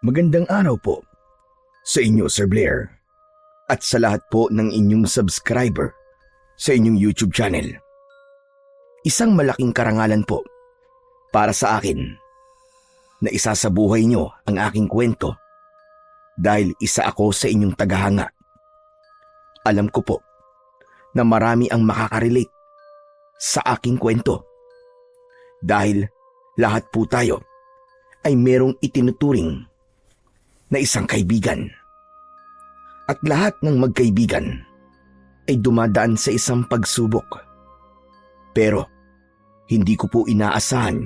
Magandang araw po sa inyo, Sir Blair, at sa lahat po ng inyong subscriber sa inyong YouTube channel. Isang malaking karangalan po para sa akin na isa sa buhay nyo ang aking kwento dahil isa ako sa inyong tagahanga. Alam ko po na marami ang makakarelate sa aking kwento dahil lahat po tayo ay merong itinuturing na isang kaibigan. At lahat ng magkaibigan ay dumadaan sa isang pagsubok. Pero hindi ko po inaasahan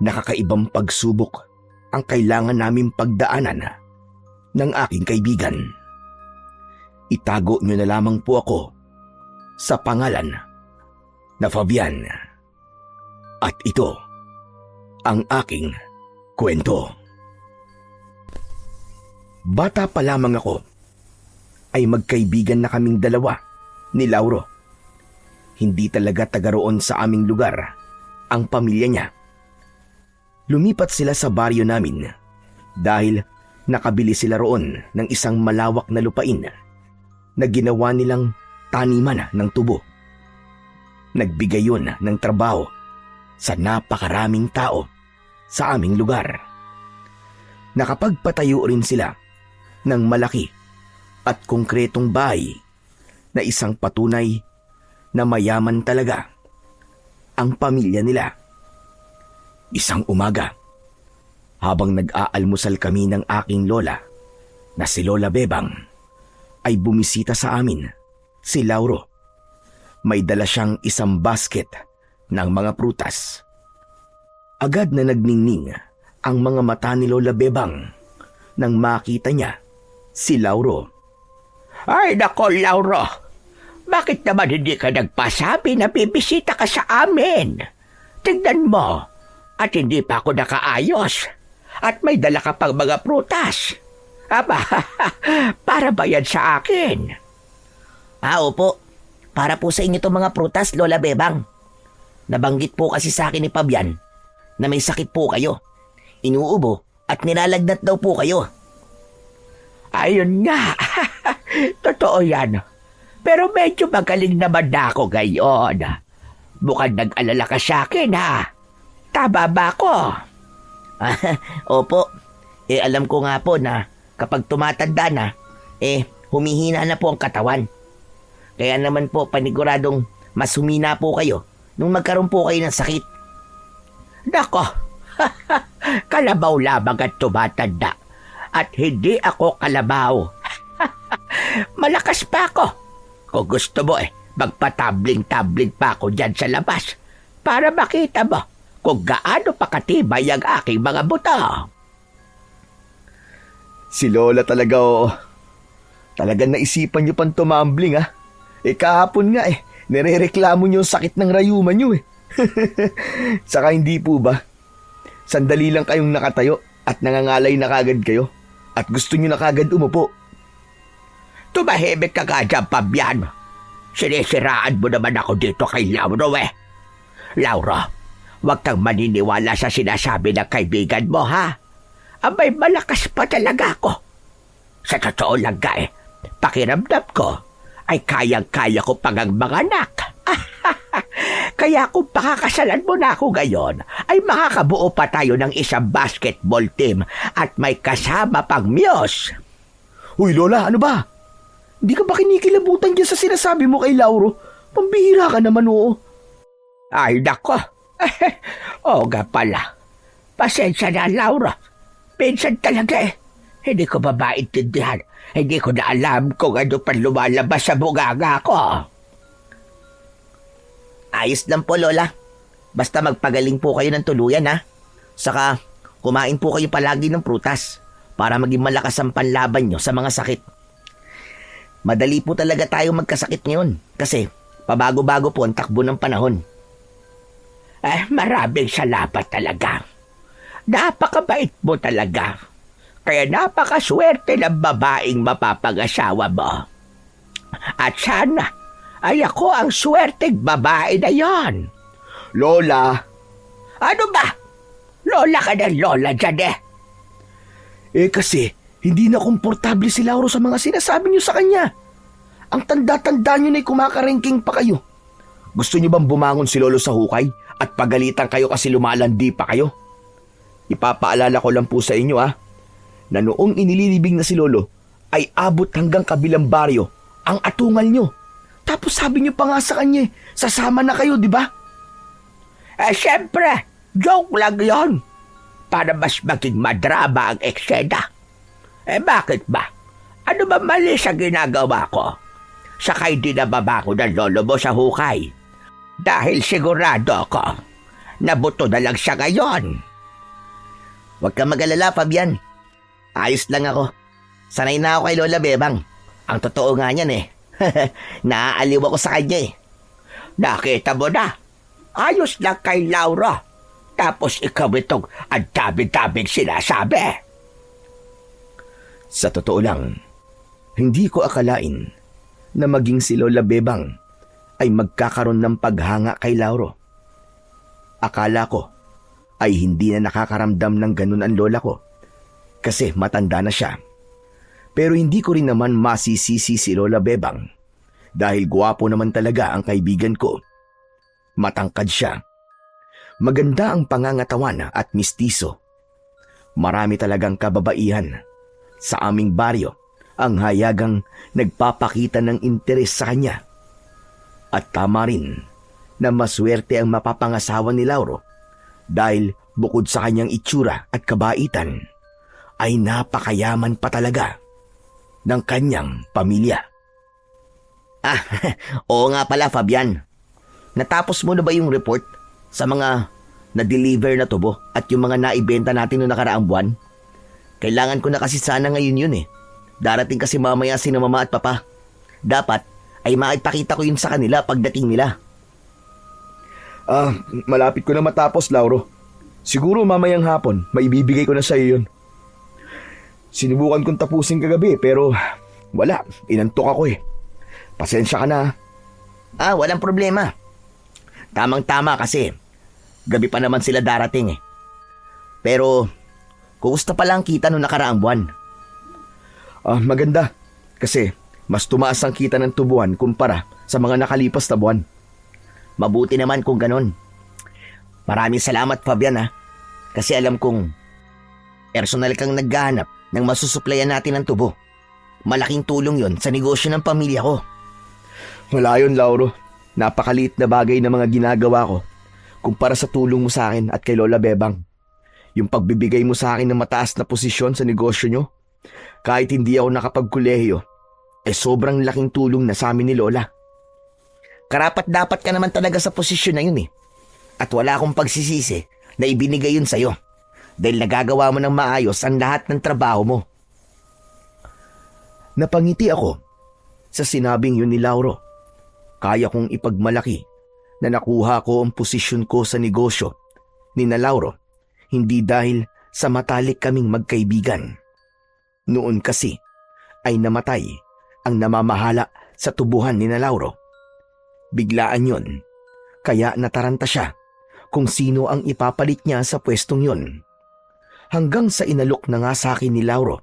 na kakaibang pagsubok ang kailangan naming pagdaanan ng aking kaibigan. Itago niyo na lamang po ako sa pangalan na Fabian. At ito ang aking kwento. Bata pa lamang ako ay magkaibigan na kaming dalawa ni Lauro. Hindi talaga taga roon sa aming lugar ang pamilya niya. Lumipat sila sa baryo namin dahil nakabili sila roon ng isang malawak na lupain na ginawa nilang taniman ng tubo. Nagbigay yun ng trabaho sa napakaraming tao sa aming lugar. Nakapagpatayo rin sila ng malaki at konkretong bahay na isang patunay na mayaman talaga ang pamilya nila. Isang umaga, habang nag-aalmusal kami ng aking lola na si Lola Bebang, ay bumisita sa amin si Lauro. May dala siyang isang basket ng mga prutas. Agad na nagningning ang mga mata ni Lola Bebang nang makita niya si Lauro. Ay nako, Lauro. Bakit naman hindi ka nagpasabi na bibisita ka sa amin? Tingnan mo, at hindi pa ako nakaayos. At may dala ka pang mga prutas. Aba, para ba yan sa akin? Opo. Para po sa inyo itong mga prutas, Lola Bebang. Nabanggit po kasi sa akin ni Fabian na may sakit po kayo. Inuubo at nilalagnat daw po kayo. Ayun nga. Totoo yan. Pero medyo magaling naman na ako ngayon. Mukhang nag-alala ka sa akin, ha? Tama ba ako? Opo. Alam ko nga po na kapag tumatanda na, humihina na po ang katawan. Kaya naman po paniguradong mas humina po kayo nung magkaroon po kayo ng sakit. Nako, kalabaw lamang at tumatanda. At hindi ako kalabaw. Malakas pa ako. Kung gusto mo magpatabling-tabling pa ako dyan sa labas para makita mo kung gaano pa katibay ang aking mga buto. Si Lola talaga Talagang naisipan niyo pang tumambling kahapon nga nirereklamo niyo yung sakit ng rayuman niyo Saka hindi po ba? Sandali lang kayong nakatayo at nangangalay na kagad kayo at gusto niyo na kagad umupo. Tumahimik ka nga dyan, Fabian. Sinisiraan mo naman ako dito kay Lauro Lauro, huwag kang maniniwala sa sinasabi ng kaibigan mo, ha? Abay, malakas pa talaga ako. Sa totoo lang nga pakiramdam ko ay kayang-kaya ko pang ang mga anak. Kaya kung pakakasalan mo na ako ngayon, ay makakabuo pa tayo ng isang basketball team at may kasama pang muse. Uy, Lola, ano ba? Hindi ka ba kinikilabutan dyan sa sinasabi mo kay Lauro? Pambihira ka naman, Ay, nako. Oo nga pala. Pasensya na, Laura. Pinsan talaga Hindi ko ba maintindihan? Hindi ko na alam kung ano pa lumalabas sa bunganga ko. Ayos lang po, Lola. Basta magpagaling po kayo ng tuluyan, ha? Saka, kumain po kayo palagi ng prutas para maging malakas ang panlaban nyo sa mga sakit. Madali po talaga tayo magkasakit ngayon kasi pabago-bago po ang takbo ng panahon. Maraming salamat talaga. Napakabait mo talaga. Kaya napakaswerte ng babaeng mapapag-asawa mo. At sana ay ako ang swerteng babae na yon. Lola! Ano ba? Lola ka ng lola dyan Kasi, hindi na komportable si Lauro sa mga sinasabi niyo sa kanya. Ang tanda-tanda niyo na'y kumakarengking pa kayo. Gusto niyo bang bumangon si Lolo sa hukay at pagalitan kayo kasi lumalandi pa kayo? Ipapaalala ko lang po sa inyo na noong inililibing na si Lolo ay abot hanggang kabilang baryo ang atungal niyo. Tapos sabi niyo pa nga sa kanya, sasama na kayo, di ba? Siyempre, joke lang yon. Para mas maging madrama ang eksena. Bakit ba? Ano ba mali sa ginagawa ko? Sakay din na babako ng lolo mo sa hukay. Dahil sigurado ako, nabuto na lang siya ngayon. Huwag kang mag-alala, Fabian. Ayos lang ako. Sanay na ako kay Lola Bebang. Ang totoo nga niyan Naaaliw ako sa kanya Nakita mo na. Ayos lang kay Laura. Tapos ikaw itong ang dami-daming sinasabi. Sa totoo lang, hindi ko akalain na maging si Lola Bebang ay magkakaroon ng paghanga kay Lauro. Akala ko ay hindi na nakakaramdam ng ganun ang lola ko kasi matanda na siya. Pero hindi ko rin naman masisisi si Lola Bebang dahil gwapo naman talaga ang kaibigan ko. Matangkad siya. Maganda ang pangangatawan at mistiso. Marami talagang kababaihan. Sa aming baryo, ang hayagang nagpapakita ng interes sa kanya. At tama rin na maswerte ang mapapangasawa ni Lauro dahil bukod sa kanyang itsura at kabaitan, ay napakayaman pa talaga ng kanyang pamilya. Oo nga pala, Fabian. Natapos mo na ba yung report sa mga na-deliver na tubo at yung mga naibenta natin noong nakaraang buwan? Kailangan ko na kasi sana ngayon yun Darating kasi mamaya si mama at papa. Dapat ay maipakita ko yun sa kanila pagdating nila. Malapit ko na matapos, Lauro. Siguro mamayang hapon, maibibigay ko na sa iyo yun. Sinubukan kong tapusin kagabi pero wala, inantok ako Pasensya ka na. Walang problema. Tamang-tama kasi gabi pa naman sila darating Pero, kumusta pala ang kita noong nakaraang buwan? Maganda. Kasi mas tumaas ang kita ng tubuan kumpara sa mga nakalipas na buwan. Mabuti naman kung ganon. Maraming salamat, Fabian Kasi alam kong personal kang naghahanap ng masusuplayan natin ng tubo. Malaking tulong yon sa negosyo ng pamilya ko. Wala yun, Lauro. Napakaliit na bagay na mga ginagawa ko kumpara sa tulong mo sa akin at kay Lola Bebang. Yung pagbibigay mo sa akin ng mataas na posisyon sa negosyo nyo, kahit hindi ako nakapagkolehiyo, sobrang laking tulong na sa amin ni Lola. Karapat dapat ka naman talaga sa posisyon na yun At wala akong pagsisisi na ibinigay yun sa'yo dahil nagagawa mo ng maayos ang lahat ng trabaho mo. Napangiti ako sa sinabing yun ni Lauro. Kaya kong ipagmalaki na nakuha ko ang posisyon ko sa negosyo ni na Lauro, hindi dahil sa matalik kaming magkaibigan. Noon kasi ay namatay ang namamahala sa tubuhan ni na Lauro. Biglaan yun, kaya nataranta siya kung sino ang ipapalit niya sa pwestong yun. Hanggang sa inalok na nga sa akin ni Lauro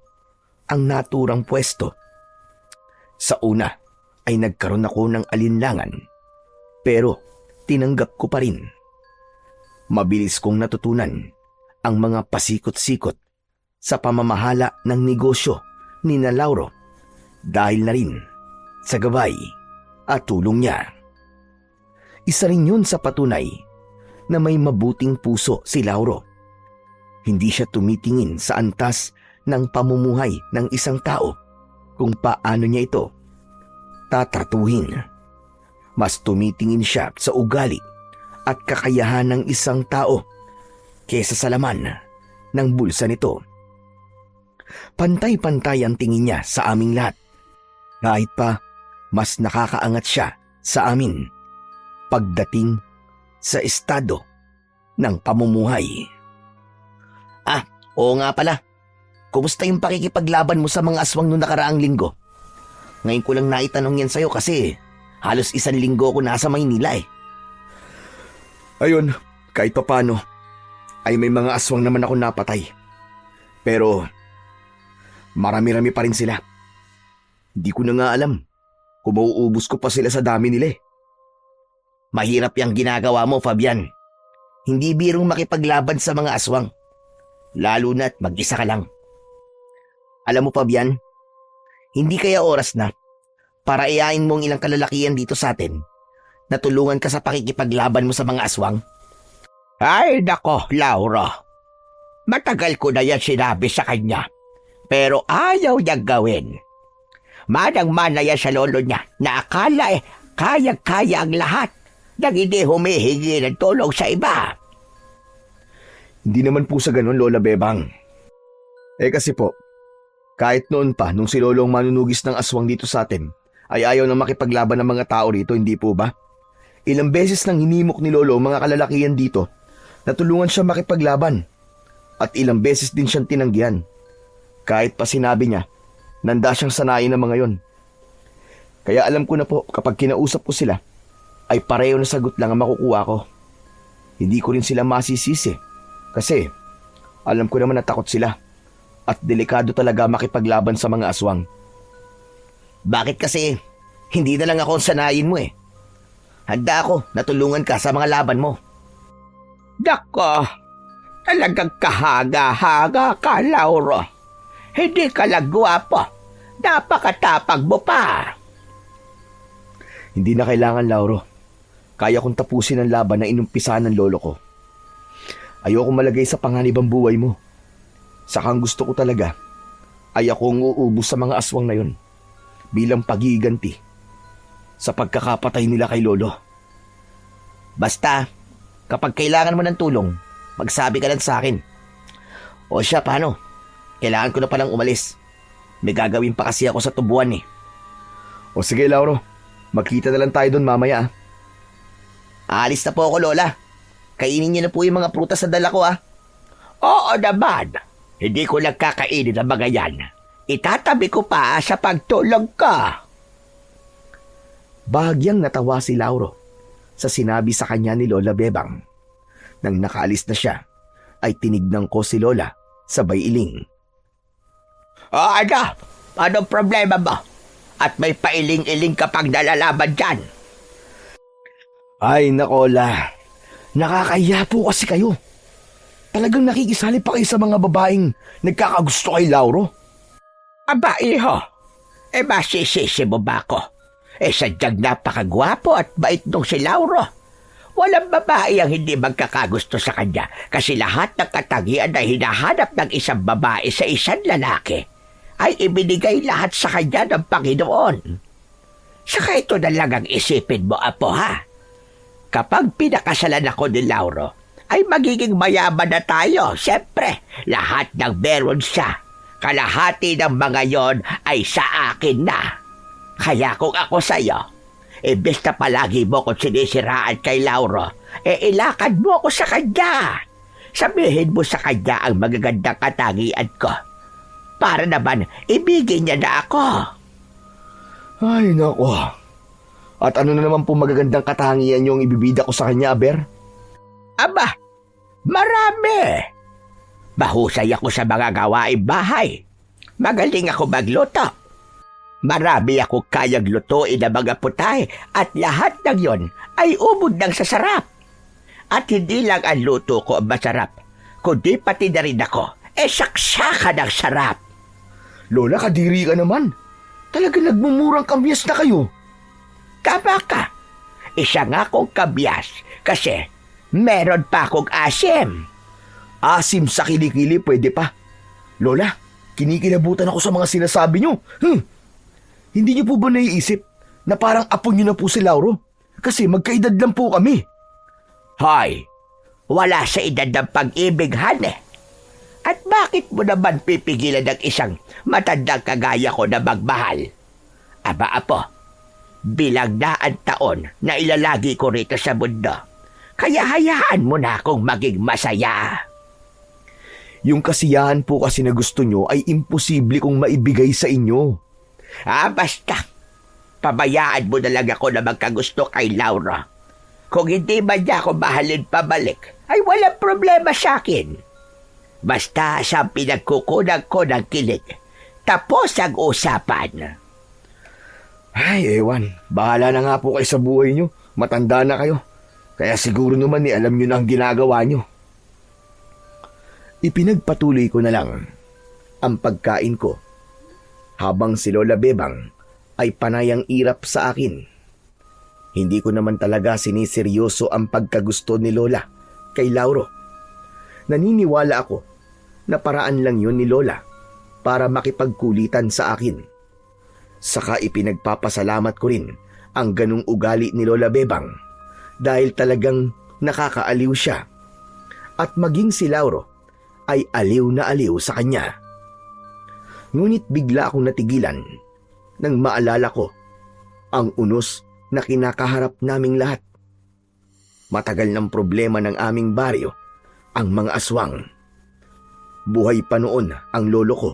ang naturang pwesto. Sa una ay nagkaroon ako ng alinlangan, pero tinanggap ko pa rin. Mabilis kong natutunan ang mga pasikot-sikot sa pamamahala ng negosyo ni na Lauro dahil na rin sa gabay at tulong niya. Isa rin yun sa patunay na may mabuting puso si Lauro. Hindi siya tumitingin sa antas ng pamumuhay ng isang tao kung paano niya ito tatratuhin. Mas tumitingin siya sa ugali at kakayahan ng isang tao kesa sa laman ng bulsa nito. Pantay-pantay ang tingin niya sa aming lahat. Kahit pa mas nakakaangat siya sa amin pagdating sa estado ng pamumuhay. Oo nga pala. Kumusta yung pakikipaglaban mo sa mga aswang noong nakaraang linggo? Ngayon ko lang naitanong yan sa'yo kasi halos 1 linggo ako nasa Maynila Ayun, kahit papano ay may mga aswang naman ako napatay. Pero Marami-rami pa rin sila. Hindi ko na nga alam kung mauubos ko pa sila sa dami nila eh. Mahirap yung ginagawa mo, Fabian. Hindi birong makipaglaban sa mga aswang. Lalo na't mag-isa ka lang. Alam mo, Fabian, hindi kaya oras na para iain mo ang ilang kalalakihan dito sa atin na tulungan ka sa pakikipaglaban mo sa mga aswang? Ay, nako, Laura. Matagal ko na yan sinabi sa kanya, pero ayaw niyang gawin. Manang-mana yan sa lolo niya na akala kayang-kaya ang lahat nang hindi humihingi ng tulong sa iba. Hindi naman po sa ganun, Lola Bebang. Kasi po, kahit noon pa, nung si Lolo ang manunugis ng aswang dito sa atin, ay ayaw na makipaglaban ng mga tao rito, hindi po ba? Ilang beses nang hinimok ni Lolo mga kalalakihan dito na tulungan siya makipaglaban. At ilang beses din siyang tinanggihan. Kahit pa sinabi niya, nanda siyang sanayin ng mga yon. Kaya alam ko na po, kapag kinausap ko sila, ay pareho na sagot lang ang makukuha ko. Hindi ko rin sila masisisi. Kasi, alam ko naman na takot sila. At delikado talaga makipaglaban sa mga aswang. Bakit kasi hindi na lang ako ang sanayin mo eh? Handa ako na tulungan ka sa mga laban mo. Nako, talagang kahaga-haga ka, Laura. Hindi ka lang gwapo. Napakatapag mo pa. Hindi na kailangan, Lauro. Kaya kong tapusin ang laban na inumpisahan ng lolo ko. Ayoko malagay sa panganib ang buhay mo. Saka ang gusto ko talaga ay akong uubos sa mga aswang na yon bilang pagiganti sa pagkakapatay nila kay lolo. Basta, kapag kailangan mo ng tulong, magsabi ka lang sa akin. O siya, paano? Kailangan ko na palang umalis. May gagawin pa kasi ako sa tubuan eh. O sige, Lauro. Magkita na lang tayo doon mamaya. Aalis na po ako, Lola. Kainin niyo na po yung mga prutas na dala ko Oo naman. Hindi ko lang kakainin ang mga yan. Itatabi ko pa sa pagtulog ka. Bahagyang natawa si Lauro sa sinabi sa kanya ni Lola Bebang. Nang nakaalis na siya, ay tinignan ko si Lola sabay iling. Ano? Anong problema mo? At may pailing-iling ka pang nalalaban dyan. Ay, nakola. Nakakahiya po kasi kayo. Talagang nakikisali pa kayo sa mga babaeng nagkakagusto kay Lauro. Aba, iho. Masisisi mo ba ako? Sadyang napakagwapo at bait nung si Lauro. Walang babae ang hindi magkakagusto sa kanya kasi lahat ng katangian na hinahanap ng isang babae sa isang lalaki ay ibinigay lahat sa kanya ng Panginoon. Saka ito na lang ang isipin mo, Apo, ha? Kapag pinakasalan ako ni Lauro, ay magiging mayaman na tayo. Siyempre, lahat ng meron siya, kalahati ng mga yon ay sa akin na. Kaya kung ako sa'yo, imbes na palagi mo kung sinisiraan kay Lauro, ilakad mo ako sa kanya. Sabihin mo sa kanya ang magagandang katangian ko. Para naman, ibigin niya na ako. Ay, nako. At ano na naman po magagandang katangian yung ibibida ko sa kanya, Aber? Aba, marami. Mahusay ako sa mga gawaing bahay. Magaling ako magluto. Marami ako kayang lutuin na mga putay at lahat ng yon ay ubod ng sasarap. At hindi lang ang luto ko ang masarap, kundi pati na rin ako, saksakan ng sarap. Lola, kadiri ka naman. Talaga nagmumurang kamyas na kayo. Tama ka. Isa nga akong kabyas kasi meron pa akong asim. Asim sa kilikili, pwede pa. Lola, kinikilabutan ako sa mga sinasabi nyo. Hindi niyo po ba naiisip na parang apo niyo na po si Lauro? Kasi magkaedad lang po kami. Hoy, wala sa edad ng pag-ibig, Han eh. At bakit mo naman pipigilan ng isang matandang kagaya ko na magmahal? Aba, Apo, bilang na ang taon na ilalagi ko rito sa mundo, kaya hayaan mo na akong maging masaya. Yung kasiyahan po kasi na gusto nyo ay imposible kong maibigay sa inyo. Basta, pabayaan mo na lang ako na magkagusto kay Laura. Kung hindi man niya ako mahalin pabalik, ay walang problema sa akin. Basta siyang pinagkukunan ko ng kilig, Tapos ang usapan. Ay, ewan. Bahala na nga po kayo sa buhay nyo. Matanda na kayo. Kaya siguro naman alam nyo na ang ginagawa nyo. Ipinagpatuloy ko na lang ang pagkain ko habang si Lola Bebang ay panayang irap sa akin. Hindi ko naman talaga siniseryoso ang pagkagusto ni Lola kay Lauro. Naniniwala ako na paraan lang yun ni Lola para makipagkulitan sa akin. Saka ipinagpapasalamat ko rin ang ganung ugali ni Lola Bebang dahil talagang nakakaaliw siya. At maging si Lauro ay aliw na aliw sa kanya. Ngunit bigla akong natigilan nang maalala ko ang unos na kinakaharap naming lahat. Matagal ng problema ng aming baryo ang mga aswang. Buhay pa noon ang lolo ko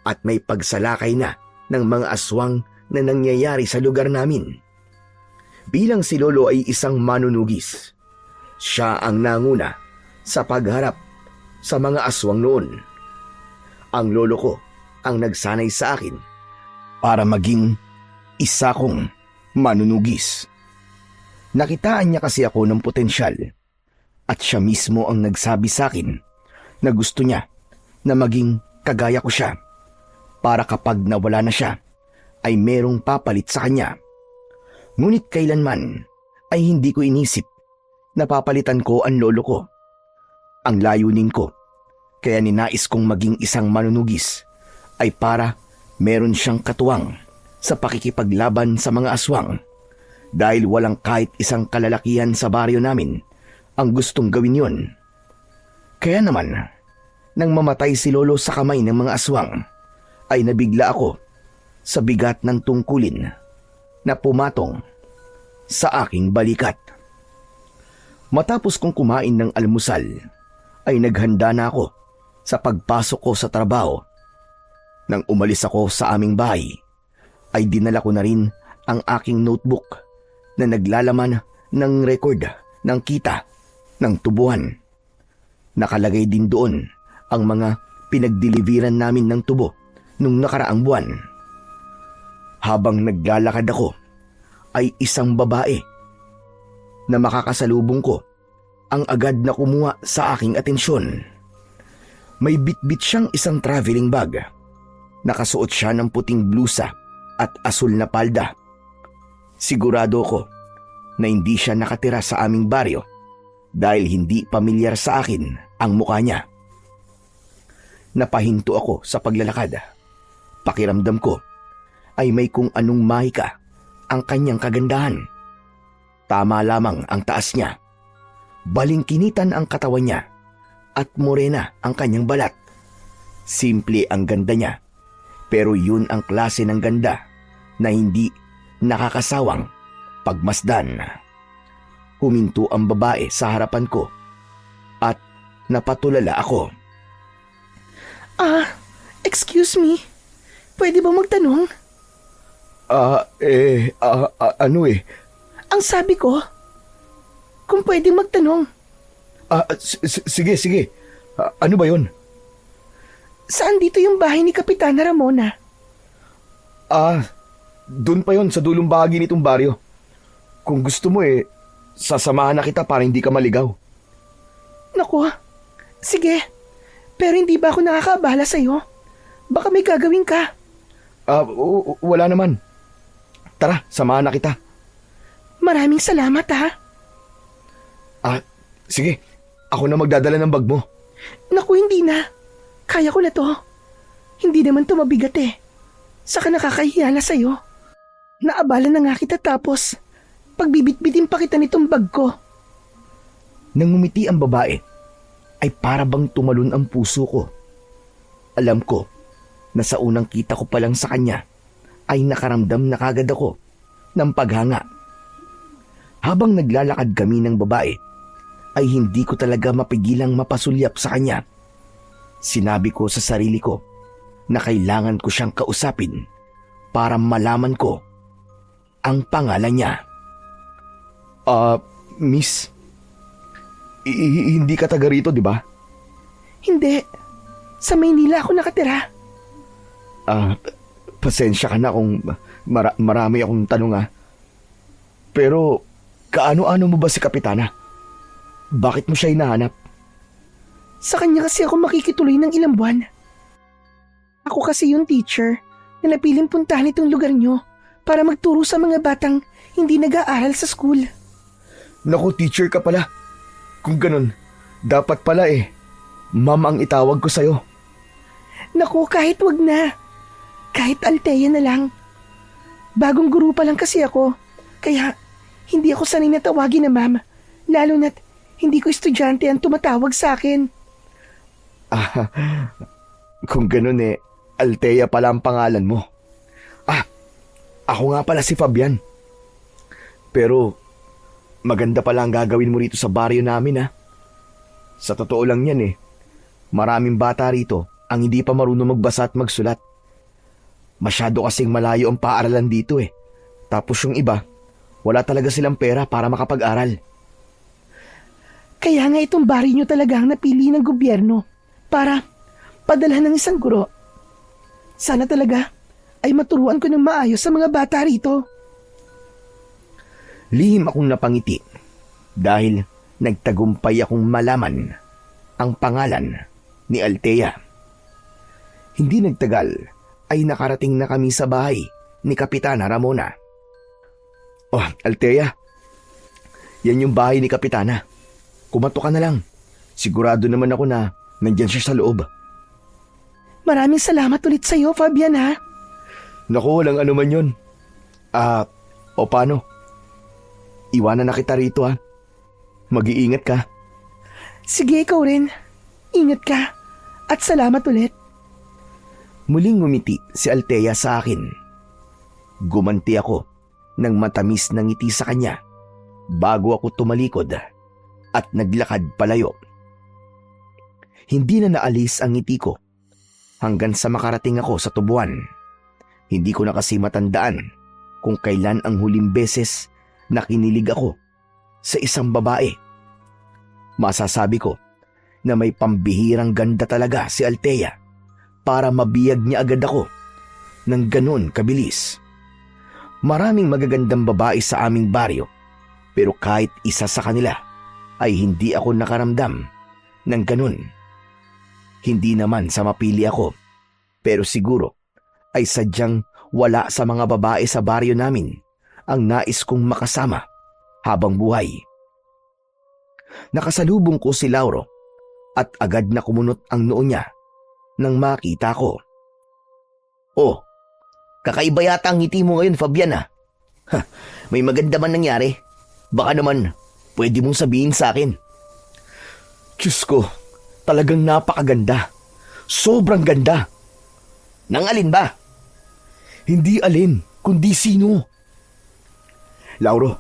at may pagsalakay na ng mga aswang na nangyayari sa lugar namin. Bilang si lolo ay isang manunugis, siya ang nanguna sa pagharap sa mga aswang noon. Ang lolo ko ang nagsanay sa akin para maging isa kong manunugis. Nakitaan niya kasi ako ng potensyal at siya mismo ang nagsabi sa akin na gusto niya na maging kagaya ko siya para kapag nawala na siya ay merong papalit sa kanya. Ngunit kailanman ay hindi ko inisip na papalitan ko ang lolo ko. Ang layunin ko, kaya ninais kong maging isang manunugis, ay para meron siyang katuwang sa pakikipaglaban sa mga aswang dahil walang kahit isang kalalakihan sa baryo namin ang gustong gawin yon. Kaya naman, nang mamatay si lolo sa kamay ng mga aswang, ay nabigla ako sa bigat ng tungkulin na pumatong sa aking balikat. Matapos kong kumain ng almusal, ay naghanda na ako sa pagpasok ko sa trabaho. Nang umalis ako sa aming bahay, ay dinala ko na rin ang aking notebook na naglalaman ng record ng kita ng tubuhan. Nakalagay din doon ang mga pinagdeliveran namin ng tubo nung nakaraang buwan. Habang naglalakad ako, ay isang babae na makakasalubong ko ang agad na kumuha sa aking atensyon. May bitbit siyang isang traveling bag. Nakasuot siya ng puting blusa at asul na palda. Sigurado ko na hindi siya nakatira sa aming baryo dahil hindi pamilyar sa akin ang mukha niya. Napahinto ako sa paglalakad. Pakiramdam ko ay may kung anong mahika ang kanyang kagandahan. Tama lamang ang taas niya. Balingkinitan ang katawan niya at morena ang kanyang balat. Simple ang ganda niya, pero yun ang klase ng ganda na hindi nakakasawang pagmasdan. Huminto ang babae sa harapan ko at napatulala ako. Excuse me. Pwede ba magtanong? Ang sabi ko, kung pwede magtanong. Sige. Ano ba yun? Saan dito yung bahay ni Kapitana Ramona? Doon pa yon sa dulong bahagi nitong baryo. Kung gusto mo sasamahan na kita para hindi ka maligaw. Naku, sige. Pero hindi ba ako nakakaabala sa'yo? Baka may gagawin ka. Wala naman. Tara, samahan na kita. Maraming salamat, ha? Sige. Ako na magdadala ng bag mo. Naku, hindi na. Kaya ko na to. Hindi naman to mabigat Saka nakakahiya na sa'yo. Naabala na nga kita tapos pagbibitbitin pa kita nitong bag ko. Nang ngumiti ang babae, ay para bang tumalon ang puso ko. Alam ko na sa unang kita ko pa lang sa kanya ay nakaramdam na kagad ako ng paghanga. Habang naglalakad kami ng babae, ay hindi ko talaga mapigilang mapasulyap sa kanya. Sinabi ko sa sarili ko na kailangan ko siyang kausapin para malaman ko ang pangalan niya. Miss, hindi ka taga rito, di ba? Hindi. Sa Maynila ako nakatira. Pasensya ka na kung marami akong tanong Pero, kaano-ano mo ba si Kapitana? Bakit mo siya hinahanap? Sa kanya kasi ako makikituloy ng ilang buwan. Ako kasi yung teacher na napiling puntahan itong lugar nyo para magturo sa mga batang hindi nag-aaral sa school. Naku, teacher ka pala. Kung ganun, dapat pala ma'am ang itawag ko sa'yo. Naku, kahit wag na. Kahit Althea na lang. Bagong guro pa lang kasi ako. Kaya hindi ako sanay na tawagin na ma'am. Lalo na't hindi ko estudyante ang tumatawag sa akin. Kung ganun Althea pala ang pangalan mo. Ako nga pala si Fabian. Pero, maganda pala ang gagawin mo rito sa baryo namin Sa totoo lang yan maraming bata rito ang hindi pa marunong magbasa at magsulat. Masyado kasing malayo ang paaralan dito Tapos yung iba, wala talaga silang pera para makapag-aral. Kaya nga itong baryo nyo talaga ang napili ng gobyerno para padalhan ng isang guro. Sana talaga ay maturuan ko ng maayos sa mga bata rito. Lihim akong napangiti dahil nagtagumpay akong malaman ang pangalan ni Althea. Hindi nagtagal ay nakarating na kami sa bahay ni Kapitana Ramona. Oh, Althea, yan yung bahay ni Kapitana. Kumato ka na lang. Sigurado naman ako na nandyan siya sa loob. Maraming salamat ulit sa iyo, Fabian Naku, walang ano man yun. O paano? Iwanan na kita rito Mag-iingat ka. Sige, ikaw rin. Ingat ka. At salamat ulit. Muling ngumiti si Althea sa akin. Gumanti ako ng matamis na ngiti sa kanya bago ako tumalikod at naglakad palayo. Hindi na naalis ang ngiti ko hanggang sa makarating ako sa tubuan. Hindi ko na kasi matandaan kung kailan ang huling beses na kinilig ako sa isang babae. Masasabi ko na may pambihirang ganda talaga si Althea para mabiyag niya agad ako ng ganun kabilis. Maraming magagandang babae sa aming baryo pero kahit isa sa kanila ay hindi ako nakaramdam ng ganun. Hindi naman sa mapili ako pero siguro ay sadyang wala sa mga babae sa baryo namin ang nais kong makasama habang buhay. Nakasalubong ko si Lauro at agad na kumunot ang noo niya nang makita ko. Oh, kakaiba yata ang ngiti mo ngayon, Fabian May maganda man nangyari. Baka naman pwede mong sabihin sa akin. Diyos ko, talagang napakaganda. Sobrang ganda. Nang alin ba? Hindi alin, kundi sino. Lauro,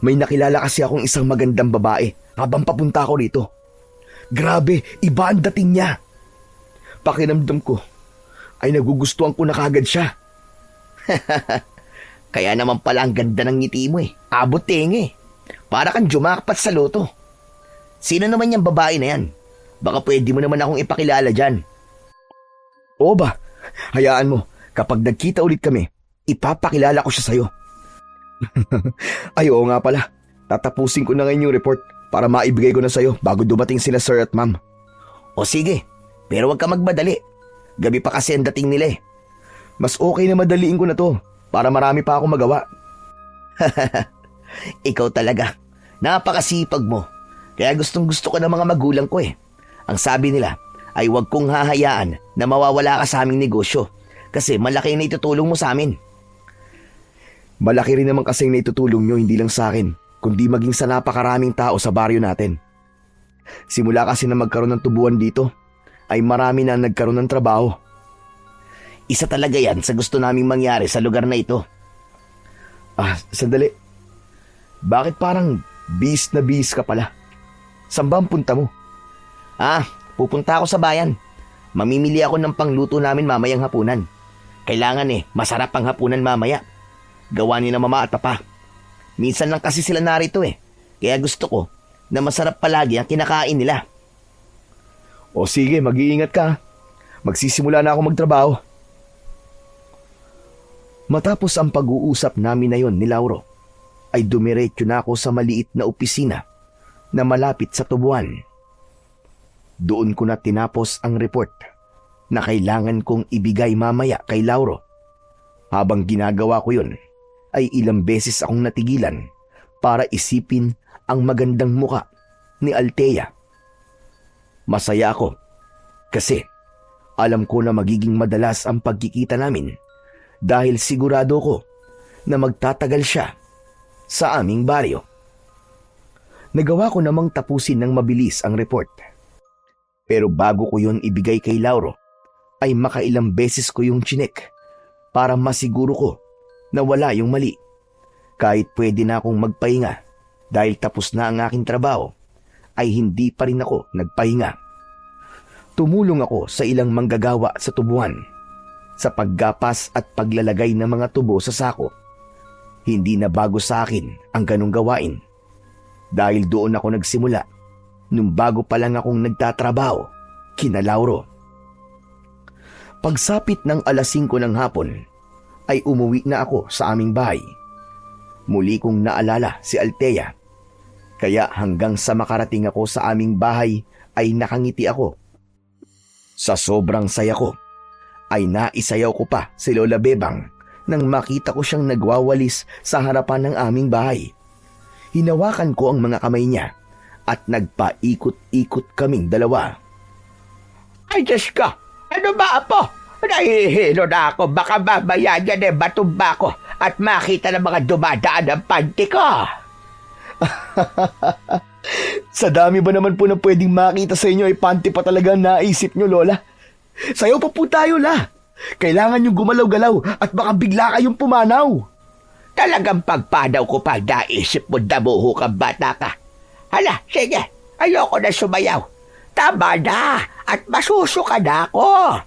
may nakilala kasi akong isang magandang babae habang papunta ako rito. Grabe, iba ang dating niya. Pakiramdam ko ay nagugustuhan ko na kagad siya. Kaya naman pala ang ganda ng ngiti mo Abot tenga Para kang jumakpat sa loto. Sino naman yung babae na yan? Baka pwede mo naman akong ipakilala dyan. Oo ba? Hayaan mo. Kapag nagkita ulit kami, ipapakilala ko siya sa'yo. Ay, oo nga pala. Tatapusin ko na ngayon yung report para maibigay ko na sa'yo bago dumating sila sir at ma'am. O sige, pero wag ka magmadali. Gabi pa kasi ang dating nila Mas okay na madaliin ko na to para marami pa akong magawa. Ikaw talaga. Napakasipag mo. Kaya gustong gusto ko ng mga magulang ko Ang sabi nila ay wag kong hahayaan na mawawala ka sa aming negosyo kasi malaki na itutulong mo sa amin. Malaki rin naman kasing naitutulong nyo hindi lang sa akin, kundi maging sa napakaraming tao sa baryo natin. Simula kasi na magkaroon ng tubuan dito, ay marami na nagkaroon ng trabaho. Isa talaga yan sa gusto naming mangyari sa lugar na ito. Sandali. Bakit parang bis na bis ka pala? Saan ba ang punta mo? Pupunta ako sa bayan. Mamimili ako ng pangluto namin mamayang hapunan. Kailangan masarap ang hapunan mamaya. Gawa ni na mama at papa. Minsan lang kasi sila narito Kaya gusto ko na masarap palagi ang kinakain nila. O sige, mag-iingat ka. Magsisimula na ako magtrabaho. Matapos ang pag-uusap namin na yon ni Lauro, ay dumiretso na ako sa maliit na opisina na malapit sa tubuan. Doon ko na tinapos ang report na kailangan kong ibigay mamaya kay Lauro. Habang ginagawa ko yun, ay ilang beses akong natigilan para isipin ang magandang muka ni Althea. Masaya ako kasi alam ko na magiging madalas ang pagkikita namin dahil sigurado ko na magtatagal siya sa aming baryo. Nagawa ko namang tapusin ng mabilis ang report. Pero bago ko yun ibigay kay Lauro, ay makailang beses ko yung chinek para masiguro ko na wala yung mali. Kahit pwede na akong magpahinga dahil tapos na ang aking trabaho, ay hindi pa rin ako nagpahinga. Tumulong ako sa ilang manggagawa sa tubuan sa paggapas at paglalagay ng mga tubo sa sako. Hindi na bago sa akin ang ganong gawain dahil doon ako nagsimula nung bago pa lang akong nagtatrabaho kina Lauro. Pagsapit ng 5:00 ng hapon ay umuwi na ako sa aming bahay. Muli kong naalala si Althea. Kaya hanggang sa makarating ako sa aming bahay ay nakangiti ako. Sa sobrang saya ko, ay naisayaw ko pa si Lola Bebang nang makita ko siyang nagwawalis sa harapan ng aming bahay. Hinawakan ko ang mga kamay niya at nagpaikot-ikot kaming dalawa. Ay, Diyos ko! Ano ba, Apo? Nahihilo na ako. Baka mamaya dyan batumba ko at makita ng mga dumadaan ang panty ko. Sa dami ba naman po na pwedeng makita sa inyo ay panty pa talaga ang naisip nyo, Lola? Sayaw pa po tayo, La. Kailangan nyo gumalaw-galaw at baka bigla kayong pumanaw. Talagang pagpanaw ko pa naisip mo damuho kang bata ka. Hala, sige. Ayoko na sumayaw. Tama na at masusuka na ako.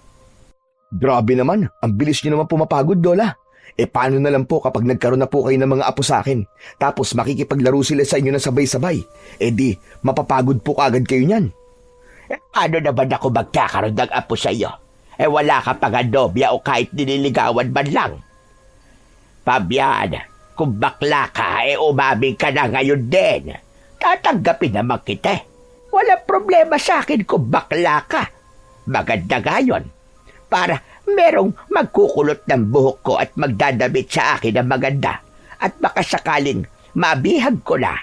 Grabe naman, ang bilis nyo naman pumapagod, Lola. Paano na lang po kapag nagkaroon na po kayo ng mga apo sa akin, tapos makikipaglaro sila sa inyo na sabay-sabay, di mapapagod po kagad kayo niyan. Paano naman ako magkakaroon ng apo sa iyo? Wala ka pa nga nobya o kahit nililigawan man lang. Fabian, kung bakla ka, umaming ka na ngayon din. Tatanggapin naman kita. Wala problema sa akin kung bakla ka. Maganda nga yun. Para merong magkukulot ng buhok ko at magdadamit sa akin ng maganda at baka sakaling mabihag ko na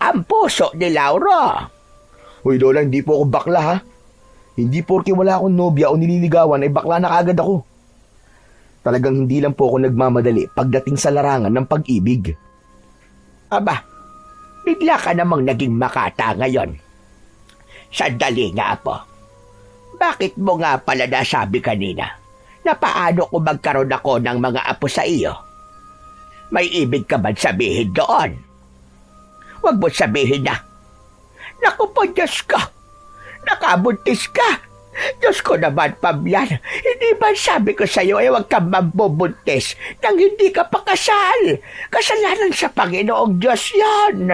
ang puso ni Lauro. Hoy, Lola, hindi po ako bakla, ha? Hindi porke wala akong nobya o nililigawan ay bakla na kagad ako. Talagang hindi lang po ako nagmamadali pagdating sa larangan ng pag-ibig. Aba, bigla ka namang naging makata ngayon. Sandali nga, Apo. Bakit mo nga pala nasabi kanina na paano kung magkaroon ako ng mga apo sa iyo? May ibig ka ba sabihin doon? Huwag mo sabihin na, naku po, Diyos ko, nakabuntis ka. Diyos ko naman, Fabian, hindi ba sabi ko sa iyo huwag kang mambubuntis nang hindi ka pa kasal? Kasalanan sa Panginoong Diyos yan.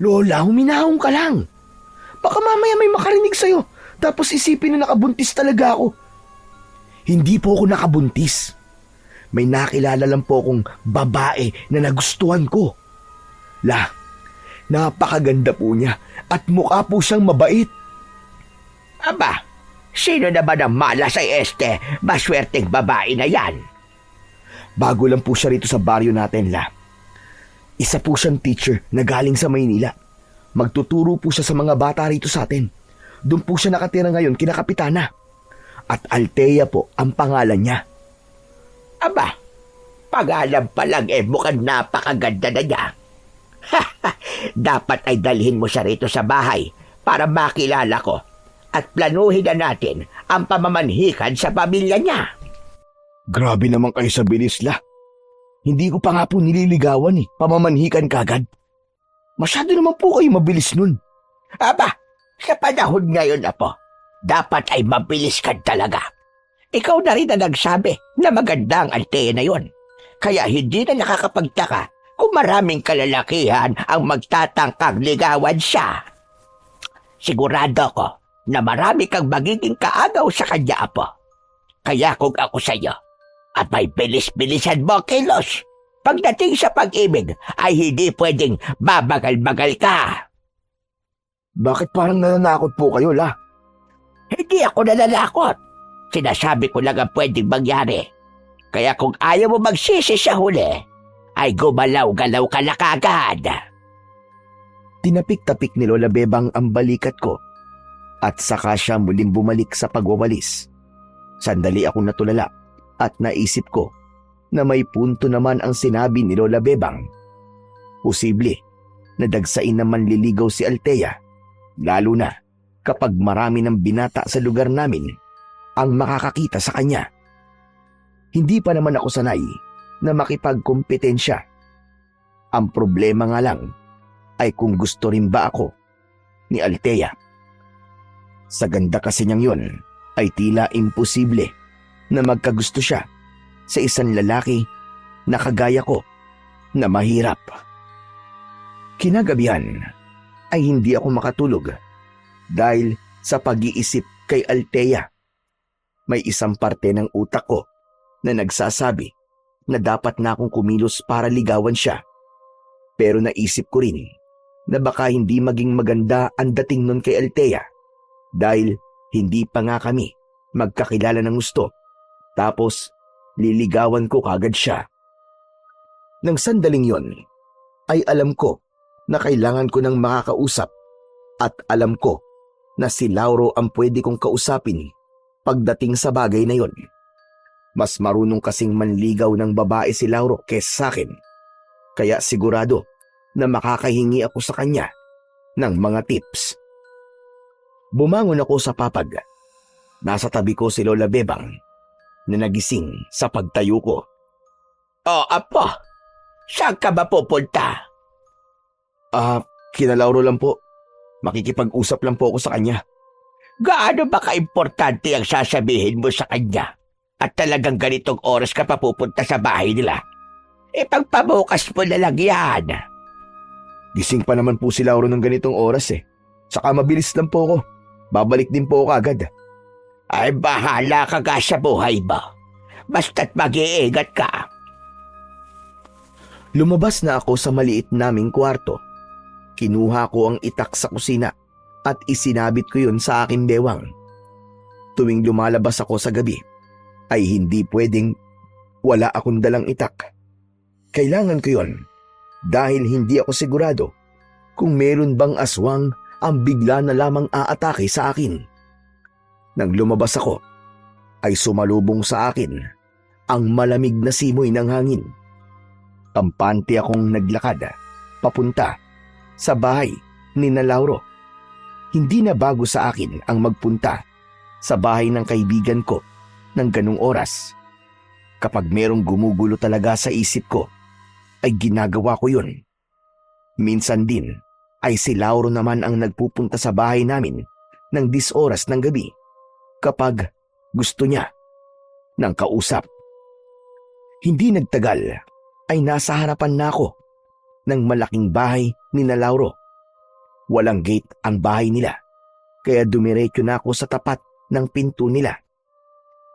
Lola, huminahon ka lang. Baka mamaya may makarinig sa'yo, tapos isipin na nakabuntis talaga ako. Hindi po ako nakabuntis. May nakilala lang po akong babae na nagustuhan ko. Napakaganda po niya at mukha po siyang mabait. Aba, sino naman ang malas ay maswerteng babae na yan? Bago lang po siya rito sa baryo natin, Isa po siyang teacher na galing sa Maynila. Magtuturo po siya sa mga bata rito sa atin. Doon po siya nakatira ngayon kina Kapitana. At Althea po ang pangalan niya. Aba, pangalan pa lang mukhang napakaganda na niya. Dapat ay dalhin mo siya rito sa bahay para makilala ko at planuhin na natin ang pamamanhikan sa pamilya niya. Grabe naman kayo sa bilis, Hindi ko pa nga po nililigawan pamamanhikan kagad. Masyado naman po kayo mabilis nun. Aba, sa panahon ngayon, Apo, dapat ay mabilis ka talaga. Ikaw na rin na nagsabi na maganda ang Althea na yon. Kaya hindi na nakakapagtaka kung maraming kalalakihan ang magtatangkang ligawan siya. Sigurado ko na marami kang magiging kaagaw sa kanya, Apo. Kaya kung ako sa iyo, Abay, bilis-bilisan mo, kilos. Pagdating sa pag-ibig, ay hindi pwedeng babagal-bagal ka. Bakit parang nananakot po kayo, La? Hindi ako nalalakot. Sinasabi ko lang ang pwedeng mangyari. Kaya kung ayaw mo magsisi sa huli, ay gumalaw-galaw ka na kagad. Tinapik-tapik ni Lola Bebang ang balikat ko at saka siya muling bumalik sa pagwawalis. Sandali akong natulala at naisip ko na may punto naman ang sinabi ni Lola Bebang. Posible na dagsain na manliligaw si Althea, lalo na kapag marami ng binata sa lugar namin ang makakakita sa kanya. Hindi pa naman ako sanay na makipagkompetensya. Ang problema nga lang ay kung gusto rin ba ako ni Althea. Sa ganda kasi niyang yon ay tila imposible na magkagusto siya sa isang lalaki na kagaya ko na mahirap. Kinagabihan ay hindi ako makatulog dahil sa pag-iisip kay Althea. May isang parte ng utak ko na nagsasabi na dapat na akong kumilos para ligawan siya. Pero naisip ko rin na baka hindi maging maganda ang dating nun kay Althea dahil hindi pa nga kami magkakilala ng gusto. Tapos liligawan ko kagad siya. Nang sandaling yon ay alam ko na kailangan ko ng makakausap at alam ko na si Lauro ang pwede kong kausapin pagdating sa bagay na yon. Mas marunong kasing manligaw ng babae si Lauro kaysa sa akin. Kaya sigurado na makakahingi ako sa kanya ng mga tips. Bumangon ako sa papag. Nasa tabi ko si Lola Bebang na nagising sa pagtayo ko. O, apo, saan ka ba pupunta? Kina Lauro lang po. Makikipag-usap lang po ako sa kanya. Gaano ba kaimportante ang sasabihin mo sa kanya? At talagang ganitong oras ka pa pupunta sa bahay nila? Pagpabukas mo na lang yan. Gising pa naman po si Lauro ng ganitong oras eh. Saka mabilis lang po ako. Babalik din po ako agad. Ay, bahala ka ka sa buhay mo. Basta't mag-iingat ka. Lumabas na ako sa maliit naming kwarto. Kinuha ko ang itak sa kusina at isinabit ko yun sa aking bewang. Tuwing lumalabas ako sa gabi, ay hindi pwedeng wala akong dalang itak. Kailangan ko yun dahil hindi ako sigurado kung meron bang aswang ang bigla na lamang aatake sa akin. Nang lumabas ako, ay sumalubong sa akin ang malamig na simoy ng hangin. Kampante akong naglakad papunta sa bahay ni Lauro. Hindi na bago sa akin ang magpunta sa bahay ng kaibigan ko ng ganung oras. Kapag merong gumugulo talaga sa isip ko, ay ginagawa ko yun. Minsan din ay si Lauro naman ang nagpupunta sa bahay namin ng 10 oras ng gabi kapag gusto niya ng kausap. Hindi nagtagal ay nasa harapan na ako ng malaking bahay ni Lauro. Walang gate ang bahay nila, kaya dumiretso na ako sa tapat ng pinto nila.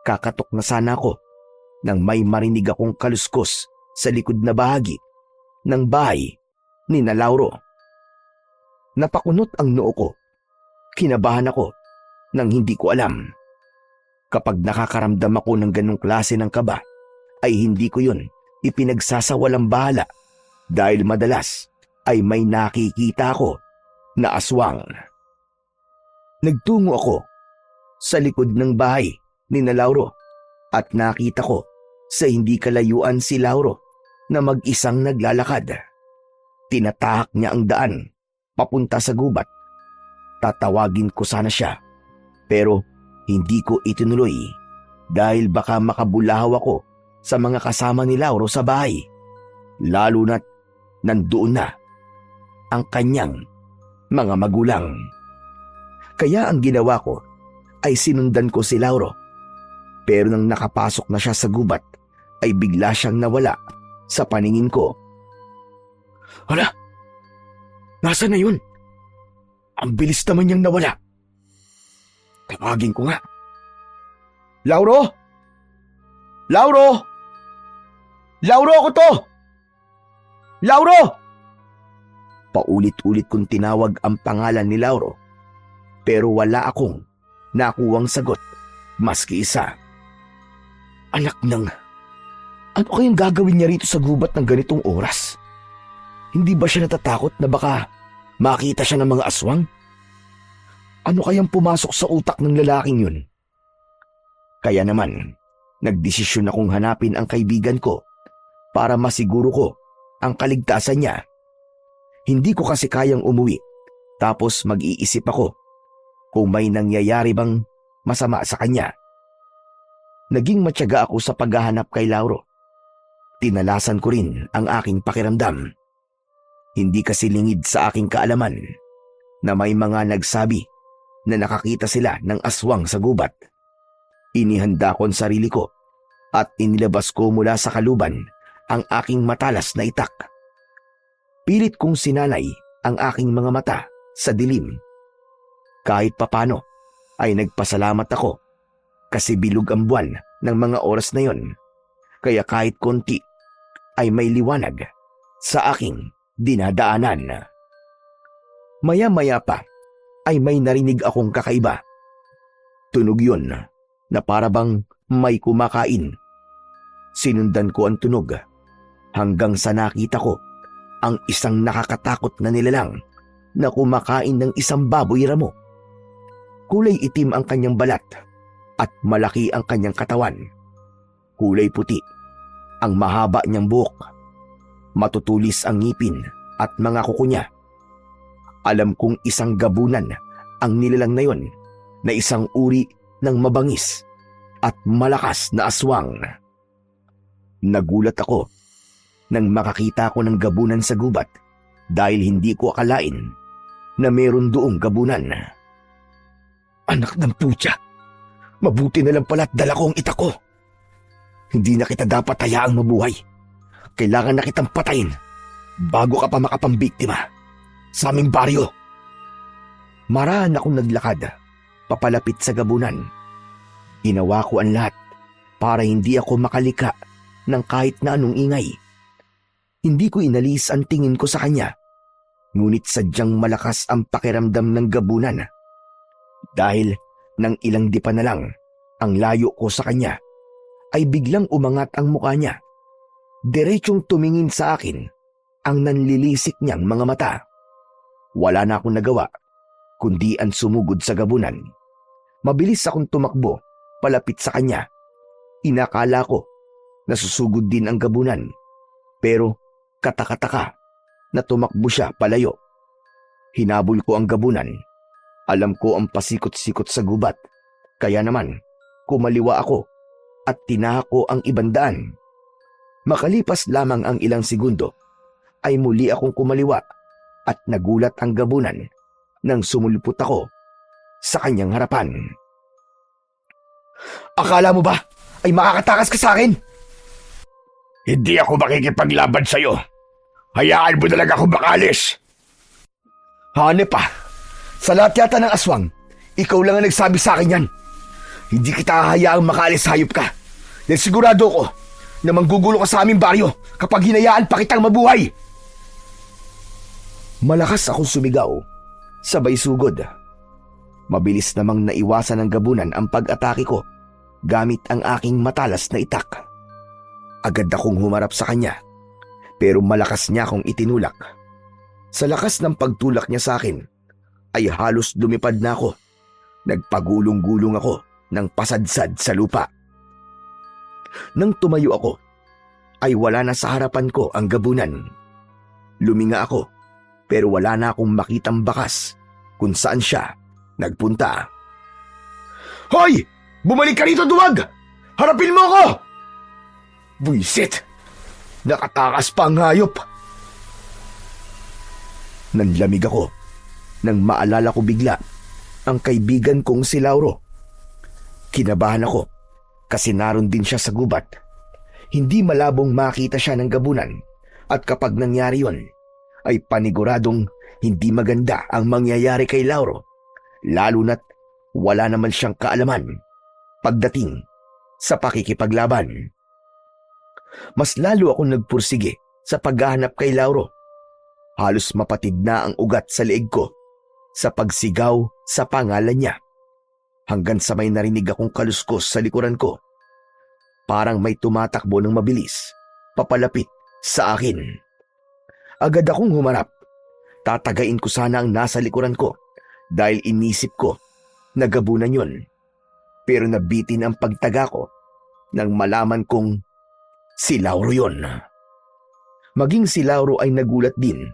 Kakatok na sana ako nang may marinig akong kaluskos sa likod na bahagi ng bahay ni Lauro. Napakunot ang noo ko. Kinabahan ako nang hindi ko alam. Kapag nakakaramdam ako ng ganong klase ng kaba, ay hindi ko yun ipinagsasawalang bahala dahil madalas ay may nakikita ako na aswang. Nagtungo ako sa likod ng bahay ni Lauro at nakita ko sa hindi kalayuan si Lauro na mag-isang naglalakad. Tinatahak niya ang daan papunta sa gubat. Tatawagin ko sana siya pero hindi ko itinuloy dahil baka makabulahaw ako sa mga kasama ni Lauro sa bahay, lalo na't nandoon na ang kanyang mga magulang. Kaya ang ginawa ko ay sinundan ko si Lauro. Pero nang nakapasok na siya sa gubat, ay bigla siyang nawala sa paningin ko. Hala! Nasaan na yun? Ang bilis naman niyang nawala. Tawagin ko nga. Lauro! Lauro! Lauro ako to! Lauro! Paulit-ulit kong tinawag ang pangalan ni Lauro, pero wala akong nakuwang sagot, maski isa. Anak ng... Ano kayang gagawin niya rito sa gubat ng ganitong oras? Hindi ba siya natatakot na baka makita siya ng mga aswang? Ano kayang pumasok sa utak ng lalaking yun? Kaya naman, nagdesisyon akong hanapin ang kaibigan ko para masiguro ko ang kaligtasan niya. Hindi ko kasi kayang umuwi tapos mag-iisip ako kung may nangyayari bang masama sa kanya. Naging matyaga ako sa paghahanap kay Lauro. Tinalasan ko rin ang aking pakiramdam. Hindi kasi lingid sa aking kaalaman na may mga nagsabi na nakakita sila ng aswang sa gubat. Inihanda ko ang sarili ko at inilabas ko mula sa kaluban ang aking matalas na itak. Pilit kong sinanay ang aking mga mata sa dilim. Kahit papano ay nagpasalamat ako kasi bilog ang buwan ng mga oras na yon. Kaya kahit konti ay may liwanag sa aking dinadaanan. Maya-maya pa ay may narinig akong kakaiba. Tunog yun na parabang may kumakain. Sinundan ko ang tunog hanggang sa nakita ko ang isang nakakatakot na nilalang na kumakain ng isang baboy ramo. Kulay itim ang kanyang balat at malaki ang kanyang katawan. Kulay puti ang mahaba niyang buhok. Matutulis ang ngipin at mga kuko niya. Alam kong isang gabunan ang nilalang na yon na isang uri ng mabangis at malakas na aswang. Nagulat ako nang makakita ko ng gabunan sa gubat dahil hindi ko akalain na meron doong gabunan. Anak ng putya, mabuti na lang pala't dala ko ang itak ko. Hindi na kita dapat hayaang mabuhay. Kailangan na kitang patayin bago ka pa makapambiktima sa aming baryo. Maraan akong naglakad papalapit sa gabunan. Ginawa ko ang lahat para hindi ako makalika ng kahit na anong ingay. Hindi ko inalis ang tingin ko sa kanya, ngunit sadyang malakas ang pakiramdam ng gabunan. Dahil nang ilang dipa na lang ang layo ko sa kanya, ay biglang umangat ang mukha niya. Diretsong tumingin sa akin ang nanlilisik niyang mga mata. Wala na akong nagawa, kundi ang sumugod sa gabunan. Mabilis akong tumakbo palapit sa kanya. Inakala ko na susugod din ang gabunan, pero katakataka na tumakbo siya palayo. Hinabol ko ang gabunan. Alam ko ang pasikot-sikot sa gubat, kaya naman kumaliwa ako at tinahak ko ang ibang daan. Makalipas lamang ang ilang segundo, ay muli akong kumaliwa at nagulat ang gabunan nang sumulpot ako sa kanyang harapan. Akala mo ba ay makakatakas ka sa akin? Hindi ako makikipaglaban sa'yo. Hayaan mo na lang ako makalis. Hanep pa. Sa lahat yata ng aswang, ikaw lang ang nagsabi sa akin yan. Hindi kita hahayaang makaalis, hayop ka. Dahil sigurado ko na manggugulo ka sa aming baryo kapag hinayaan pa kitang mabuhay. Malakas akong sumigaw, sabay sugod. Mabilis namang naiwasan ng gabunan ang pag-atake ko gamit ang aking matalas na itak. Agad akong humarap sa kanya, pero malakas niya akong itinulak. Sa lakas ng pagtulak niya sa akin, ay halos lumipad na ako. Nagpagulong-gulong ako ng pasadsad sa lupa. Nang tumayo ako, ay wala na sa harapan ko ang gabunan. Luminga ako, pero wala na akong makitang bakas kung saan siya nagpunta. Hoy! Bumalik ka rito, duwag! Harapin mo ako! Buisit! Nakatakas pa ang hayop! Nanlamig ako nang maalala ko bigla ang kaibigan kong si Lauro. Kinabahan ako kasi naroon din siya sa gubat. Hindi malabong makita siya ng gabunan at kapag nangyari yon, ay paniguradong hindi maganda ang mangyayari kay Lauro, lalo na't wala naman siyang kaalaman pagdating sa pakikipaglaban. mas lalo akong nagpursige sa paghahanap kay Lauro. Halos mapatid na ang ugat sa leeg ko sa pagsigaw sa pangalan niya. Hanggang sa may narinig akong kaluskos sa likuran ko. Parang may tumatakbo ng mabilis, papalapit sa akin. Agad akong humarap. Tatagain ko sana ang nasa likuran ko dahil inisip ko na gabunan yun. Pero nabitin ang pagtaga ko nang malaman kong si Lauro yun. Maging si Lauro ay nagulat din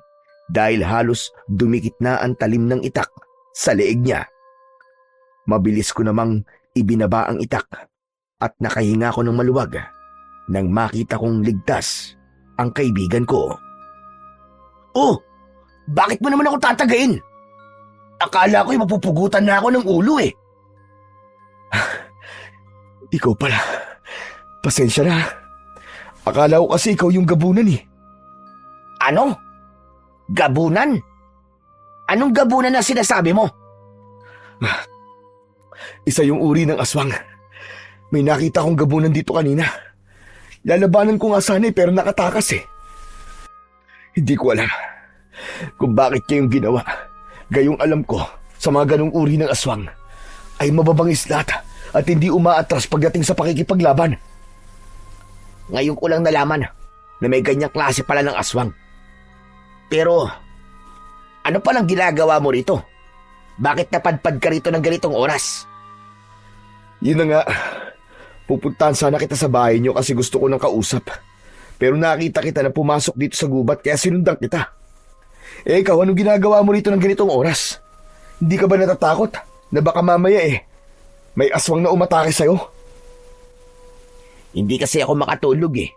dahil halos dumikit na ang talim ng itak sa leeg niya. Mabilis ko namang ibinaba ang itak at nakahinga ko ng maluwag nang makita kong ligtas ang kaibigan ko. Oh, bakit mo naman ako tatagain? Akala ko'y mapupugutan na ako ng ulo eh. Ikaw pala. Pasensya na. Akala ko kasi ikaw yung gabunan eh. Ano? Gabunan? Anong gabunan na sinasabi mo? Isa yung uri ng aswang. May nakita akong gabunan dito kanina. Lalabanan ko nga sana eh, pero nakatakas eh. Hindi ko alam kung bakit niya yung ginawa. Gayong alam ko sa mga ganong uri ng aswang ay mababangis lahat at hindi umaatras pagdating sa pakikipaglaban. Ngayon ko lang nalaman na may ganyang klase pala ng aswang. Pero, ano palang ginagawa mo rito? Bakit napadpad ka rito ng ganitong oras? Yun na nga. Pupuntahan sana kita sa bahay niyo kasi gusto ko ng kausap. Pero nakita kita na pumasok dito sa gubat kaya sinundan kita. Eh ikaw, anong ginagawa mo rito ng ganitong oras? Hindi ka ba natatakot na baka mamaya may aswang na umatake sa'yo? Hindi kasi ako makatulog eh.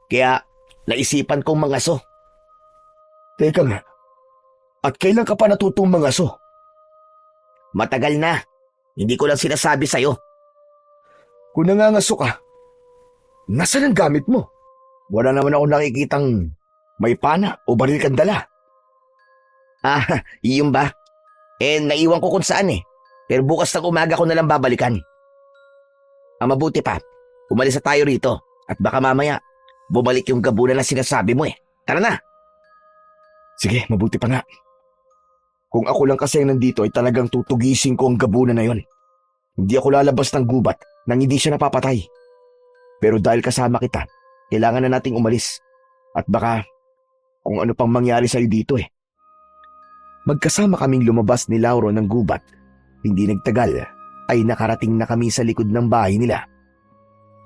Kaya naisipan kong mangaso. Teka nga, at kailan ka pa natutong mangaso? Matagal na. Hindi ko lang sinasabi sa'yo. Kung nangangaso ka, nasaan ang gamit mo? Wala naman ako nakikitang may pana o baril kang dala. Ah, iyon ba? Naiwan ko kung saan eh. Pero bukas ng umaga ko na lang babalikan. Ang mabuti pa, umalis na tayo rito. At baka mamaya, bumalik yung gabunan na sinasabi mo eh. Tara na! Sige, mabuti pa nga. Kung ako lang kasi ang nandito ay talagang tutugisin ko ang gabunan na yon. Hindi ako lalabas ng gubat nang hindi siya napapatay. Pero dahil kasama kita, kailangan na nating umalis. At baka kung ano pang mangyari sa'yo dito eh. Magkasama kaming lumabas ni Lauro ng gubat. Hindi nagtagal ay nakarating na kami sa likod ng bahay nila.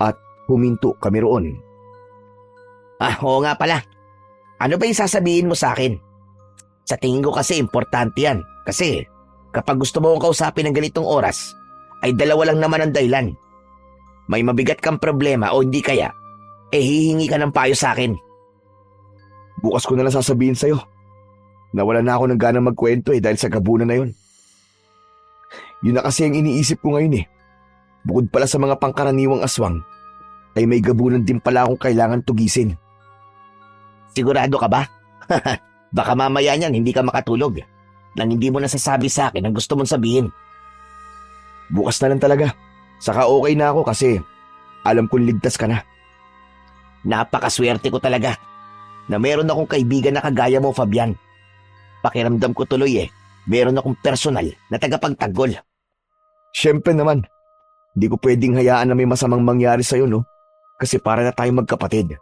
At huminto kami roon. Ah, oo nga pala. Ano ba yung sasabihin mo sa akin? Sa tingin ko kasi importante yan. Kasi kapag gusto mo akong kausapin ng ganitong oras, ay dalawa lang naman ang dahilan. May mabigat kang problema o hindi kaya, hihingi ka ng payo sa akin. Bukas ko na lang sasabihin sa'yo. Nawala na ako ng gana magkwento dahil sa gabunan na yun. Yun na kasi ang iniisip ko ngayon eh. Bukod pala sa mga pangkaraniwang aswang, ay may gabunan din pala akong kailangan tugisin. Sigurado ka ba? Baka mamaya niyan hindi ka makatulog nang hindi mo nasasabi sa akin ang gusto mong sabihin. Bukas na lang talaga. Saka okay na ako kasi alam kong ligtas ka na. Napakaswerte ko talaga na meron akong kaibigan na kagaya mo, Fabian. Pakiramdam ko tuloy meron akong personal na tagapagtanggol. Siyempre naman, hindi ko pwedeng hayaan na may masamang mangyari sa'yo, no? Kasi para na tayo magkapatid.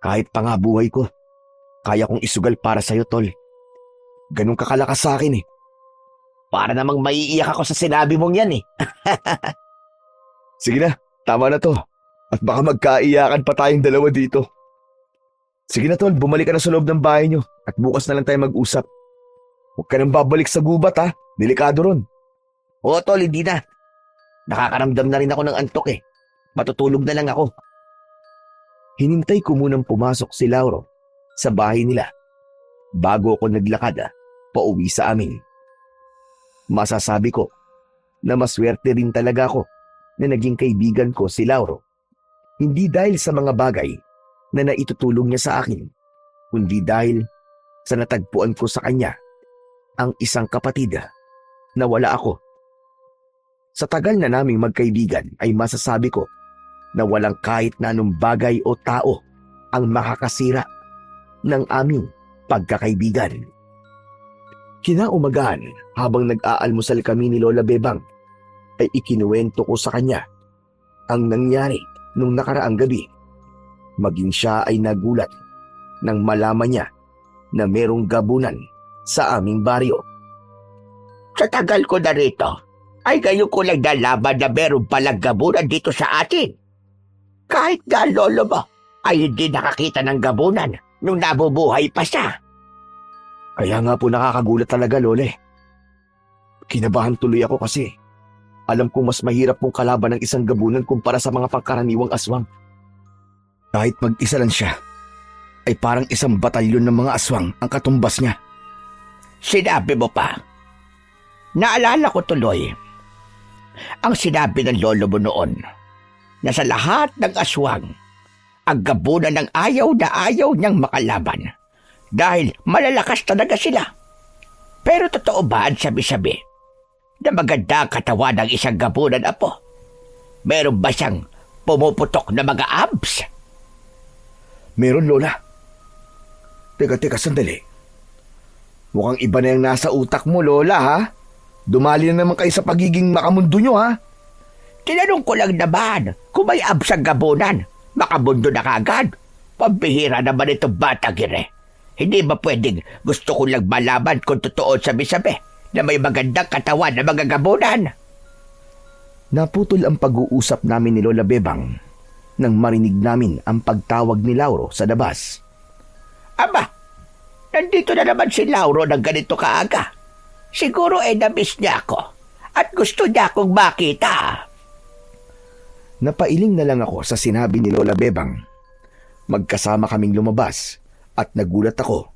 Kahit pa nga buhay ko, kaya kong isugal para sa'yo, tol. Ganun kakalakas sa akin Para namang maiiyak ako sa sinabi mong yan Sige na, tama na to. At baka magkaiyakan pa tayong dalawa dito. Sige na tol, bumalik ka na sa loob ng bahay nyo at bukas na lang tayo mag-usap. Huwag ka nang babalik sa gubat ha, delikado ron. Oo tol, hindi na. Nakakaramdam na rin ako ng antok Matutulog na lang ako. Hinintay ko munang pumasok si Lauro sa bahay nila bago ako naglakad pauwi sa amin. Masasabi ko na maswerte rin talaga ako na naging kaibigan ko si Lauro. Hindi dahil sa mga bagay na naitutulong niya sa akin, kundi dahil sa natagpuan ko sa kanya ang isang kapatid na wala ako. Sa tagal na naming magkaibigan ay masasabi ko na walang kahit na anong bagay o tao ang makakasira ng aming pagkakaibigan. Kinaumagahan, habang nag-aalmusal kami ni Lola Bebang, ay ikinuwento ko sa kanya ang nangyari nung nakaraang gabi. Maging siya ay nagulat nang malaman niya na merong gabunan sa aming baryo. Sa tagal ko na rito, ay ngayon ko lang nalaman na meron palang gabunan dito sa atin. Kahit nga lolo mo, ay hindi nakakita ng gabunan nung nabubuhay pa siya. Kaya nga po nakakagulat talaga, Lole. Kinabahan tuloy ako kasi alam kong mas mahirap pong kalaban ng isang gabunan kumpara sa mga pangkaraniwang aswang. Kahit mag-isa lang siya, ay parang isang batalyon ng mga aswang ang katumbas niya. Sinabi mo pa. Naalala ko tuloy ang sinabi ng lolo mo noon na sa lahat ng aswang, ang gabunan ng ayaw na ayaw niyang makalaban dahil malalakas talaga sila. Pero totoo ba ang sabi-sabi na maganda ang katawan ng isang gabunan, apo? Meron ba siyang pumuputok na mga abs? Meron, Lola. Teka, sandali. Mukhang iba na yung nasa utak mo, Lola, ha? Dumali na naman kayo sa pagiging makamundo nyo, ha? Tinanong ko lang naman kung may abs ang gabunan. Makamundo na kagad. Pambihira naman itong bata, gire. Hindi ba pwedeng gusto ko lang malaman kung totoo sabi-sabi na may magandang katawan na mga gabunan? Naputol ang pag-uusap namin ni Lola Bebang nang marinig namin ang pagtawag ni Lauro sa labas. Aba, nandito na naman si Lauro ng ganito kaaga. Siguro ay na-miss niya ako at gusto niya akong makita. Napailing na lang ako sa sinabi ni Lola Bebang. Magkasama kaming lumabas at nagulat ako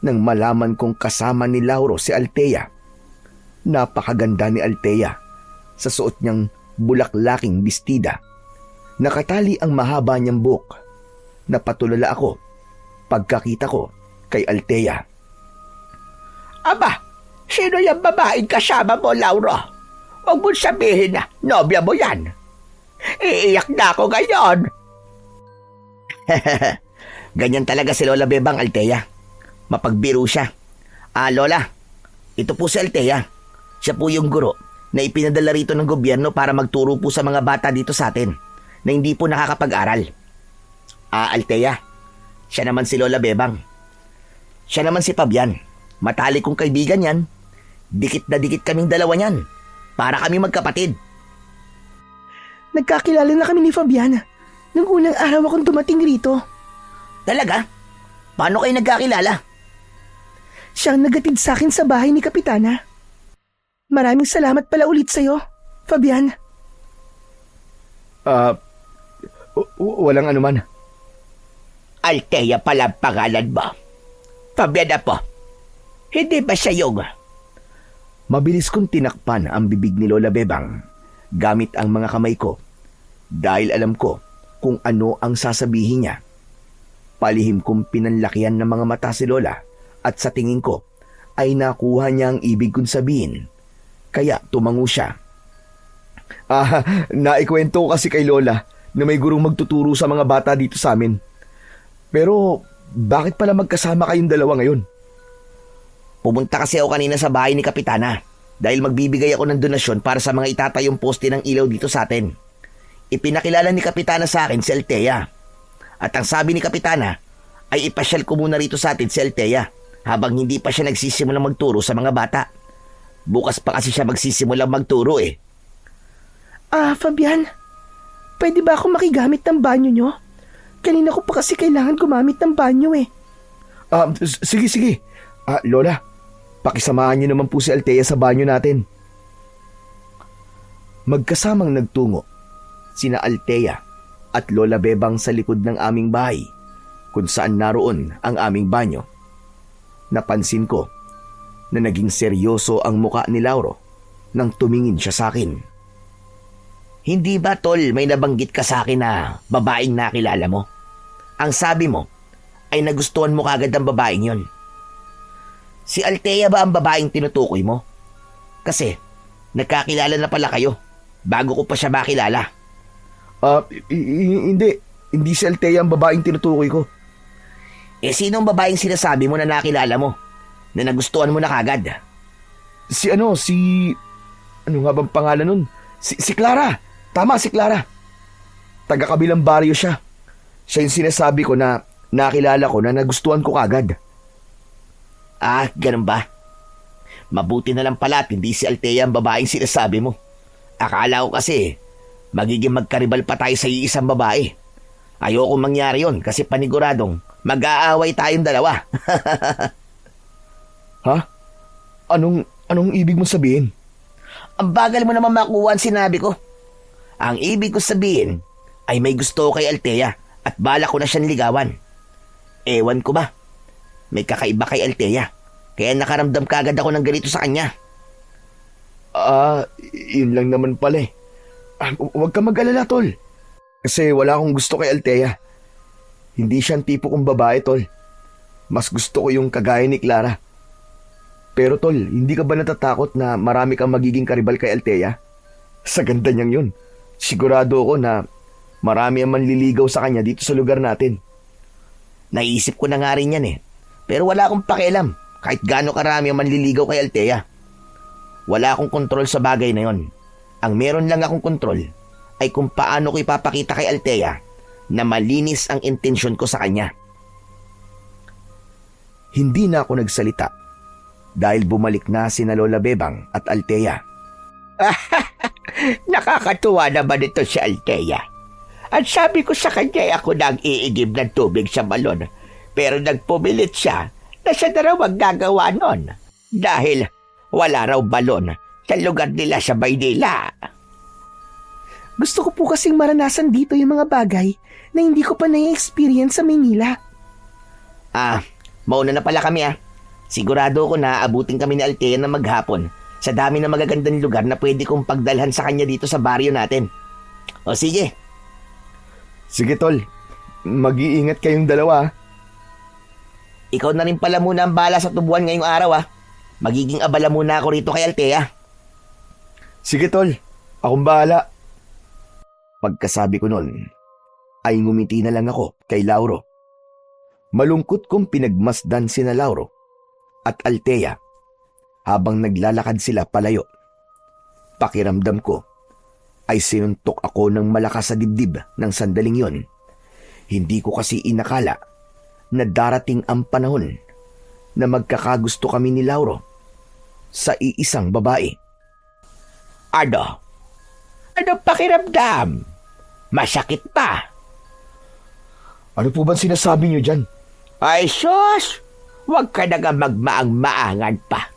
nang malaman kong kasama ni Lauro si Althea. Napakaganda ni Althea sa suot niyang bulaklaking bestida. Nakatali ang mahaba niyang buhok. Napatulala ako pagkakita ko kay Althea. Aba, sino yung babaeng kasama mo, Lauro? Huwag mo sabihin na nobya mo yan. Iiyak na ako ngayon. Ganyan talaga si Lola Bebang, Althea. Mapagbiro siya. Lola, ito po si Althea. Siya po yung guro na ipinadala rito ng gobyerno para magturo po sa mga bata dito sa atin na hindi po nakakapag-aral. Althea, siya naman si Lola Bebang. Siya naman si Fabian. Matalik kong kaibigan yan. Dikit na dikit kaming dalawa niyan. Para kami magkapatid. Nagkakilala na kami ni Fabian nung unang araw akong dumating rito. Talaga? Paano kayo nagkakilala? Siya ang nagatid sa akin sa bahay ni Kapitana. Maraming salamat pala ulit sa'yo, Fabian. Walang anuman. Althea pala ang pangalan mo. Fabian po. Hindi ba siya yung... Mabilis kong tinakpan ang bibig ni Lola Bebang gamit ang mga kamay ko dahil alam ko kung ano ang sasabihin niya. Palihim kong pinanlakihan ng mga mata si Lola at sa tingin ko ay nakuha niya ang ibig kong sabihin. Kaya tumango siya. Naikwento ko kasi kay Lola na may gurong magtuturo sa mga bata dito sa amin. Pero bakit pala magkasama kayong dalawa ngayon? Pumunta kasi ako kanina sa bahay ni Kapitana dahil magbibigay ako ng donasyon para sa mga itatayong poste ng ilaw dito sa atin. Ipinakilala ni Kapitana sa akin si Althea. At ang sabi ni Kapitana ay ipasyal ko muna rito sa atin si Althea habang hindi pa siya nagsisimulang magturo sa mga bata. Bukas pa kasi siya magsisimulang magturo eh. Fabian, pwede ba ako makigamit ng banyo nyo? Kanina ko pa kasi kailangan gumamit ng banyo eh. Sige. Lola, pakisamahan niyo naman po si Althea sa banyo natin. Magkasamang nagtungo sina Althea at Lola Bebang sa likod ng aming bahay kung saan naroon ang aming banyo. Napansin ko na naging seryoso ang muka ni Lauro nang tumingin siya sa akin. Hindi ba, Tol, may nabanggit ka sa akin na babaeng nakilala mo? Ang sabi mo ay nagustuhan mo kagad ang babaeng yon. Si Althea ba ang babaeng tinutukoy mo? Kasi nagkakilala na pala kayo bago ko pa siya makilala. Hindi. Hindi si Althea ang babaeng tinutukoy ko. Sino ang babaeng sinasabi mo na nakilala mo? Na nagustuhan mo na kagad? Ano nga bang pangalan nun? Si Clara. Tama, si Clara. Taga-kabilang baryo siya. Siya yung sinasabi ko na nakilala ko na nagustuhan ko kagad. Ganun ba? Mabuti na lang pala at hindi si Althea ang babaeng sinasabi mo. Akala ko kasi magiging magkaribal pa tayo sa iisang babae. Ayoko mangyari yon kasi paniguradong mag-aaway tayong dalawa. Ha? Anong ibig mo sabihin? Ang bagal mo naman makuha ang sinabi ko. Ang ibig ko sabihin ay may gusto ko kay Althea at balak ko na siyang ligawan. Ewan ko ba? May kakaiba kay Althea. Kaya nakaramdam kagad ako ng ganito sa kanya. Yun lang naman pala eh. Huwag ka mag-alala, tol. Kasi wala akong gusto kay Althea. Hindi siyang tipo kong babae, tol. Mas gusto ko yung kagaya ni Clara. Pero tol, hindi ka ba natatakot na marami kang magiging karibal kay Althea? Sa ganda niyang yun. Sigurado ako na marami ang manliligaw sa kanya dito sa lugar natin. Naisip ko na nga rin yan eh. Pero wala akong pakialam kahit gaano karami ang manliligaw kay Althea. Wala akong kontrol sa bagay na yon. Ang meron lang akong kontrol ay kung paano ko ipapakita kay Althea na malinis ang intensyon ko sa kanya. Hindi na ako nagsalita dahil bumalik na sina Lola Bebang at Althea. Nakakatuwa naman ito si Althea. At sabi ko sa kanya ako na ang iigib ng tubig sa balon. Pero nagpumilit siya na siya na raw ang gagawa nun. Dahil wala raw balon sa lugar nila sa Maynila. Gusto ko po kasing maranasan dito yung mga bagay na hindi ko pa na-experience sa Maynila. Mauna na pala kami Sigurado ko na abutin kami ni Althea na maghapon sa dami ng magagandang lugar na pwede kong pagdalhan sa kanya dito sa baryo natin. O sige. Sige tol, mag-iingat kayong dalawa. Ikaw na rin pala muna ang bala sa tubuan ngayong araw Magiging abala muna ako rito kay Althea. Sige tol, akong bahala. Pagkasabi ko nun, ay ngumiti na lang ako kay Lauro. Malungkot kong pinagmasdan sina Lauro at Althea habang naglalakad sila palayo. Pakiramdam ko ay sinuntok ako ng malakas sa dibdib ng sandaling yon. Hindi ko kasi inakala na darating ang panahon na magkakagusto kami ni Lauro sa iisang babae. Ano pakiramdam? Masakit pa? Ano po ba sinasabi niyo dyan? Ay sus! Huwag ka na nga magmaang-maangan pa.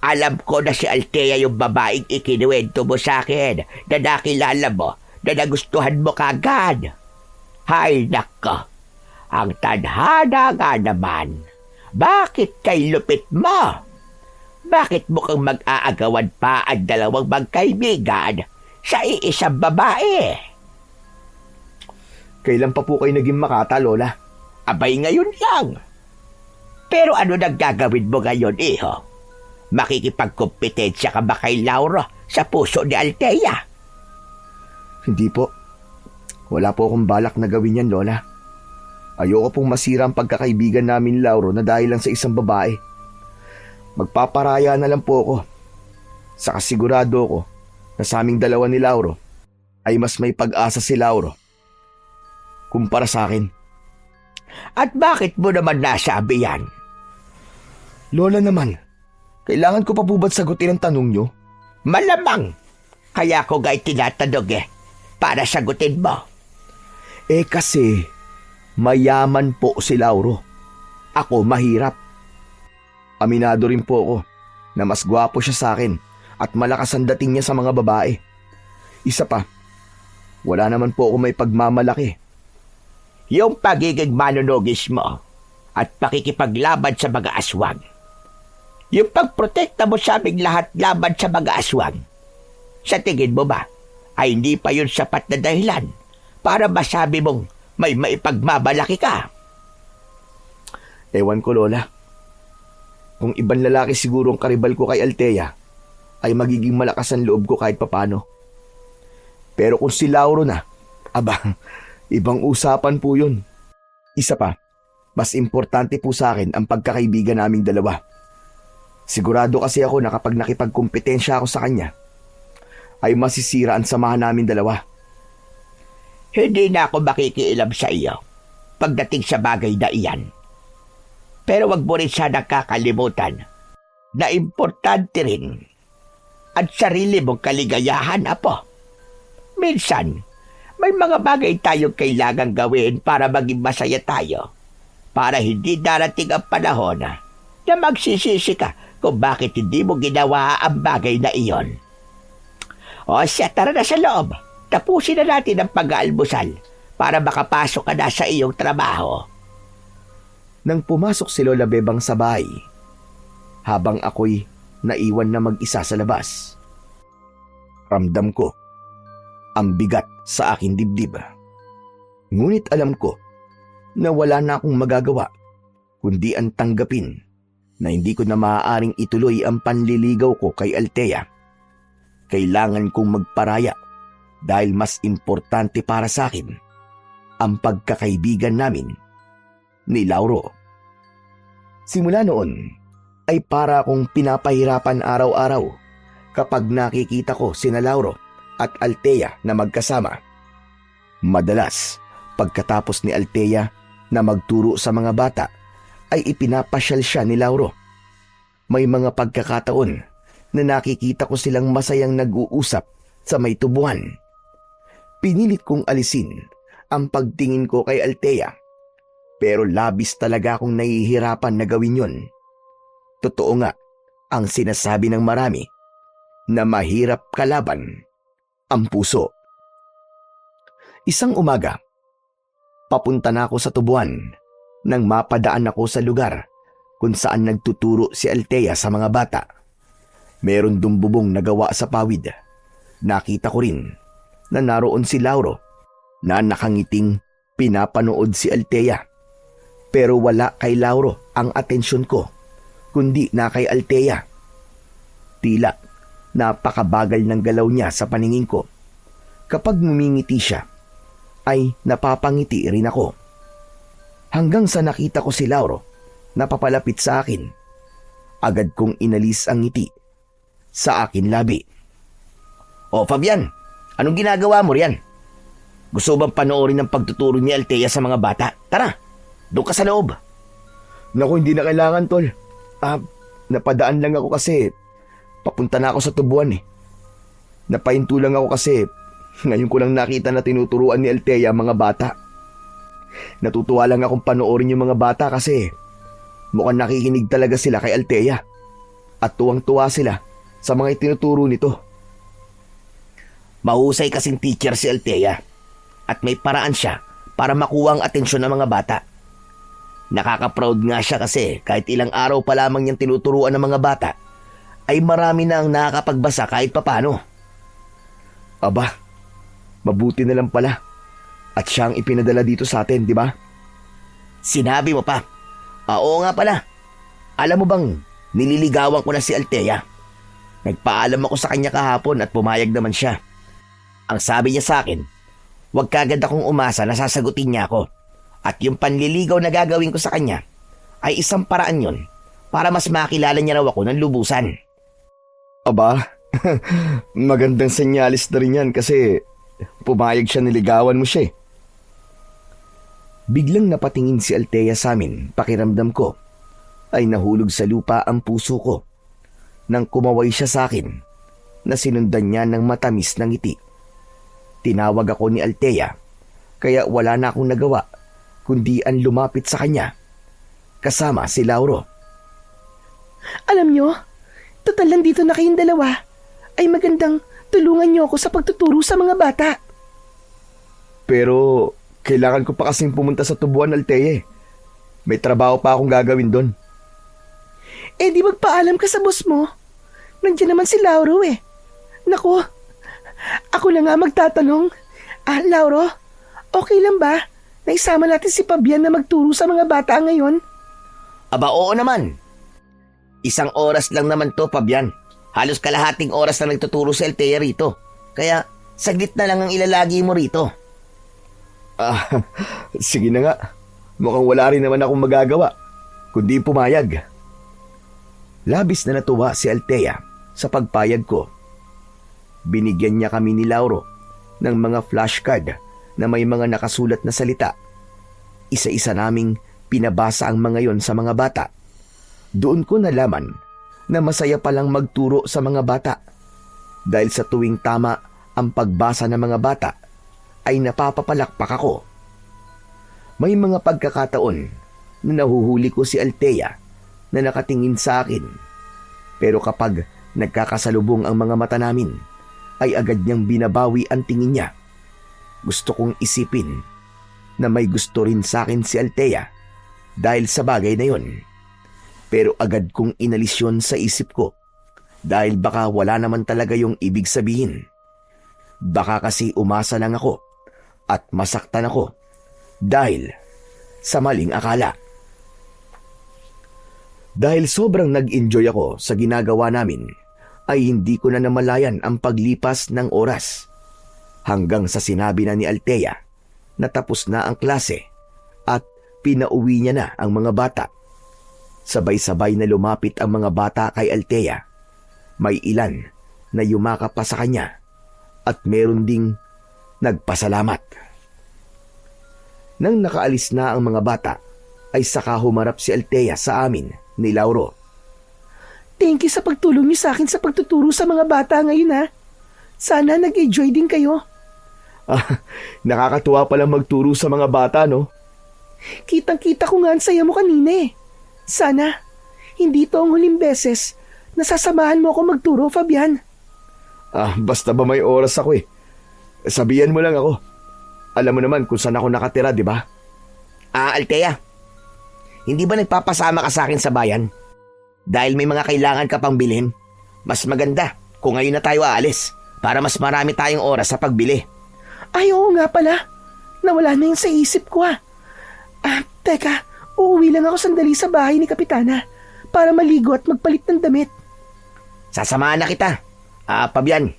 Alam ko na si Althea yung babaeng ikinuwento mo sa akin na nakilala mo, na nagustuhan mo kagad. Hay nako, ang tadhana nga naman. Bakit kay lupit mo? Bakit mo kang mag-aagawan pa ang dalawang magkaibigan sa iisang babae? Kailan pa po kayo naging makata, Lola? Abay ngayon lang. Pero ano nang gagawin mo ngayon, iho? Makikipagkompetensya ka ba kay Lauro sa puso ni Althea? Hindi po. Wala po akong balak na gawin yan, Lola. Ayoko pong masira ang pagkakaibigan namin ni Lauro na dahil lang sa isang babae. Magpaparaya na lang po ako. Saka sigurado ko na sa aming dalawa ni Lauro ay mas may pag-asa si Lauro kumpara sa akin. At bakit mo naman nasabi yan? Lola naman, kailangan ko pa po ba't sagutin ang tanong nyo? Malamang. Kaya ko ga'y tinatanong para sagutin mo. Kasi mayaman po si Lauro. Ako mahirap. Aminado rin po ako na mas gwapo siya sa akin at malakas ang dating niya sa mga babae. Isa pa, wala naman po ako may pagmamalaki. Yung pagiging manunugis mo at pakikipaglaban sa mga aswang. Yung pagprotekta mo sa aming lahat laban sa mga aswang. Sa tingin mo ba ay hindi pa yun sapat na dahilan para masabi mong may maipagmamalaki ka? Ewan ko, Lola. Kung ibang lalaki siguro ang karibal ko kay Althea, ay magiging malakas ang loob ko kahit papano. Pero kung si Lauro na Aba, ibang usapan po yun. Isa pa, mas importante po sa akin ang pagkakaibigan naming dalawa. Sigurado kasi ako na kapag nakipagkumpetensya ako sa kanya, ay masisira ang samahan namin dalawa. Hindi na ako makikialam sa iyo pagdating sa bagay na iyan. Pero wag mo rin sana kakalimutan na importante rin ang sarili mong kaligayahan, apo. Minsan, may mga bagay tayong kailangang gawin para maging masaya tayo. Para hindi darating ang panahon na magsisisi ka kung bakit hindi mo ginawa ang bagay na iyon. O siya, tara na sa loob. Tapusin na natin ang pag-aalmusal para makapasok ka na sa iyong trabaho. Nang pumasok si Lola Bebang sa bahay, habang ako'y naiwan na mag-isa sa labas, ramdam ko ang bigat sa aking dibdib. Ngunit alam ko na wala na akong magagawa kundi ang tanggapin na hindi ko na maaaring ituloy ang panliligaw ko kay Althea. Kailangan kong magparaya dahil mas importante para sa akin ang pagkakaibigan namin ni Lauro. Simula noon ay para akong pinapahirapan araw-araw kapag nakikita ko sina Lauro at Althea na magkasama. Madalas, pagkatapos ni Althea na magturo sa mga bata, ay ipinapasyal siya ni Lauro. May mga pagkakataon na nakikita ko silang masayang nag-uusap sa may tubuhan. Pinilit kong alisin ang pagtingin ko kay Althea, pero labis talaga akong nahihirapan na gawin yon. Totoo nga ang sinasabi ng marami na mahirap kalaban ang puso. Isang umaga, papunta na ako sa tubuan nang mapadaan ako sa lugar kung saan nagtuturo si Althea sa mga bata. Meron dumbubong na gawa sa pawid. Nakita ko rin na naroon si Lauro na nakangiting pinapanood si Althea. Pero wala kay Lauro ang atensyon ko, kundi na kay Althea. Tila napakabagal ng galaw niya sa paningin ko. Kapag ngumingiti siya, ay napapangiti rin ako. Hanggang sa nakita ko si Lauro na papalapit sa akin, agad kong inalis ang ngiti sa akin labi. O Fabian, anong ginagawa mo riyan? Gusto bang panoorin ang pagtuturo ni Althea sa mga bata? Tara, doon ka sa loob. Naku, hindi na kailangan, tol. Napadaan lang ako kasi papunta na ako sa tubuan eh. Napahinto lang ako kasi ngayon ko lang nakita na tinuturuan ni Althea ang mga bata. Natutuwa lang akong panoorin yung mga bata kasi mukhang nakikinig talaga sila kay Althea at tuwang-tuwa sila sa mga itinuturo nito. Mahusay kasing teacher si Althea at may paraan siya para makuha ang atensyon ng mga bata. Nakaka-proud nga siya kasi kahit ilang araw pa lamang niyang tinuturuan ng mga bata ay marami na ang nakakapagbasa kahit papano. Aba, mabuti na lang pala. At siya ang ipinadala dito sa atin, di ba? Sinabi mo pa. Oo nga pala. Alam mo bang nililigawan ko na si Althea? Nagpaalam ako sa kanya kahapon at pumayag naman siya. Ang sabi niya sa akin, huwag kagad akong umasa na sasagutin niya ako. At yung panliligaw na gagawin ko sa kanya ay isang paraan yon para mas makilala niya raw ako ng lubusan. Aba, magandang senyalis na rin yan kasi pumayag siya niligawan mo siya eh. Biglang napatingin si Althea sa amin, pakiramdam ko ay nahulog sa lupa ang puso ko nang kumaway siya sa akin na sinundan niya ng matamis na ngiti. Tinawag ako ni Althea kaya wala na akong nagawa kundi ang lumapit sa kanya kasama si Lauro. Alam nyo, total lang dito na kayong dalawa ay magandang tulungan niyo ako sa pagtuturo sa mga bata. Pero kailangan ko pa kasing pumunta sa tubuan, Althea. May trabaho pa akong gagawin doon. Eh di magpaalam ka sa boss mo. Nandiyan naman si Lauro eh. Naku, ako na nga magtatanong. Lauro, okay lang ba na isama natin si Fabian na magturo sa mga bata ngayon? Aba oo naman. Isang oras lang naman to, Fabian. Halos kalahating oras na nagtuturo si Althea rito. Kaya saglit na lang ang ilalagi mo rito. Ah, sige na nga. Mukhang wala rin naman akong magagawa, kundi pumayag. Labis na natuwa si Althea sa pagpayag ko. Binigyan niya kami ni Lauro ng mga flashcard na may mga nakasulat na salita. Isa-isa naming pinabasa ang mga yon sa mga bata. Doon ko nalaman na masaya palang magturo sa mga bata dahil sa tuwing tama ang pagbasa ng mga bata ay napapapalakpak ako. May mga pagkakataon na nahuhuli ko si Althea na nakatingin sa akin. Pero kapag nagkakasalubong ang mga mata namin, ay agad niyang binabawi ang tingin niya. Gusto kong isipin na may gusto rin sa akin si Althea dahil sa bagay na yon. Pero agad kong inalis yun sa isip ko dahil baka wala naman talaga yung ibig sabihin. Baka kasi umasa lang ako at masaktan ako dahil sa maling akala. Dahil sobrang nag-enjoy ako sa ginagawa namin, ay hindi ko na namalayan ang paglipas ng oras. Hanggang sa sinabi na ni Althea na tapos na ang klase at pinauwi niya na ang mga bata. Sabay-sabay na lumapit ang mga bata kay Althea. May ilan na yumakap pa sa kanya at meron ding nagpasalamat. Nang nakaalis na ang mga bata, ay saka humarap si Althea sa amin ni Lauro. Thank you sa pagtulong niyo sa akin sa pagtuturo sa mga bata ngayon ha. Sana nag-enjoy din kayo. Nakakatuwa palang magturo sa mga bata, no? Kitang-kita ko nga ang saya mo kanina eh. Sana, hindi to ang huling beses na sasamahan mo ako magturo, Fabian. Basta ba may oras ako eh. Sabihan mo lang ako. Alam mo naman kung saan ako nakatira, di ba? Althea, hindi ba nagpapasama ka sa akin sa bayan? Dahil may mga kailangan ka pang bilhin. Mas maganda kung ngayon na tayo aalis para mas marami tayong oras sa pagbili. Ay, oo nga pala. Nawala na yung sa isip ko teka, uuwi lang ako sandali sa bahay ni Kapitana para maligo at magpalit ng damit. Sasamahan na kita. Fabian,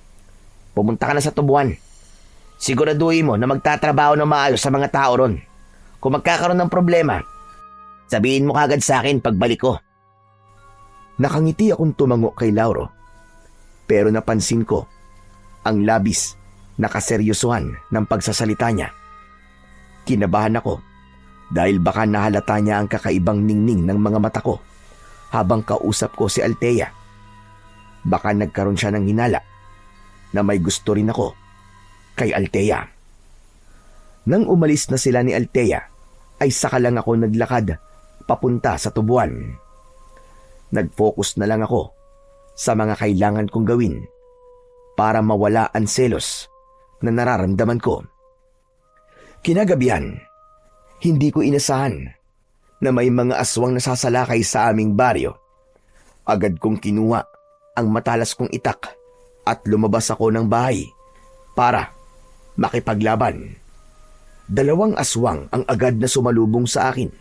pumunta ka na sa tubuan. Siguraduhin mo na magtatrabaho ng maayos sa mga tao ron. Kung magkakaroon ng problema, sabihin mo kagad sa akin pagbalik ko. Nakangiti akong tumango kay Lauro. Pero napansin ko ang labis na kaseryosohan ng pagsasalita niya. Kinabahan ako dahil baka nahalata niya ang kakaibang ningning ng mga mata ko habang kausap ko si Althea. Baka nagkaroon siya ng hinala na may gusto rin ako kay Althea. Nang umalis na sila ni Althea, ay saka lang ako naglakad papunta sa tubuan. Nag-focus na lang ako sa mga kailangan kong gawin para mawala ang selos na nararamdaman ko. Kinagabihan, hindi ko inasahan na may mga aswang nasasalakay sa aming baryo. Agad kong kinuha ang matalas kong itak at lumabas ako ng bahay para makipaglaban. 2 aswang ang agad na sumalubong sa akin,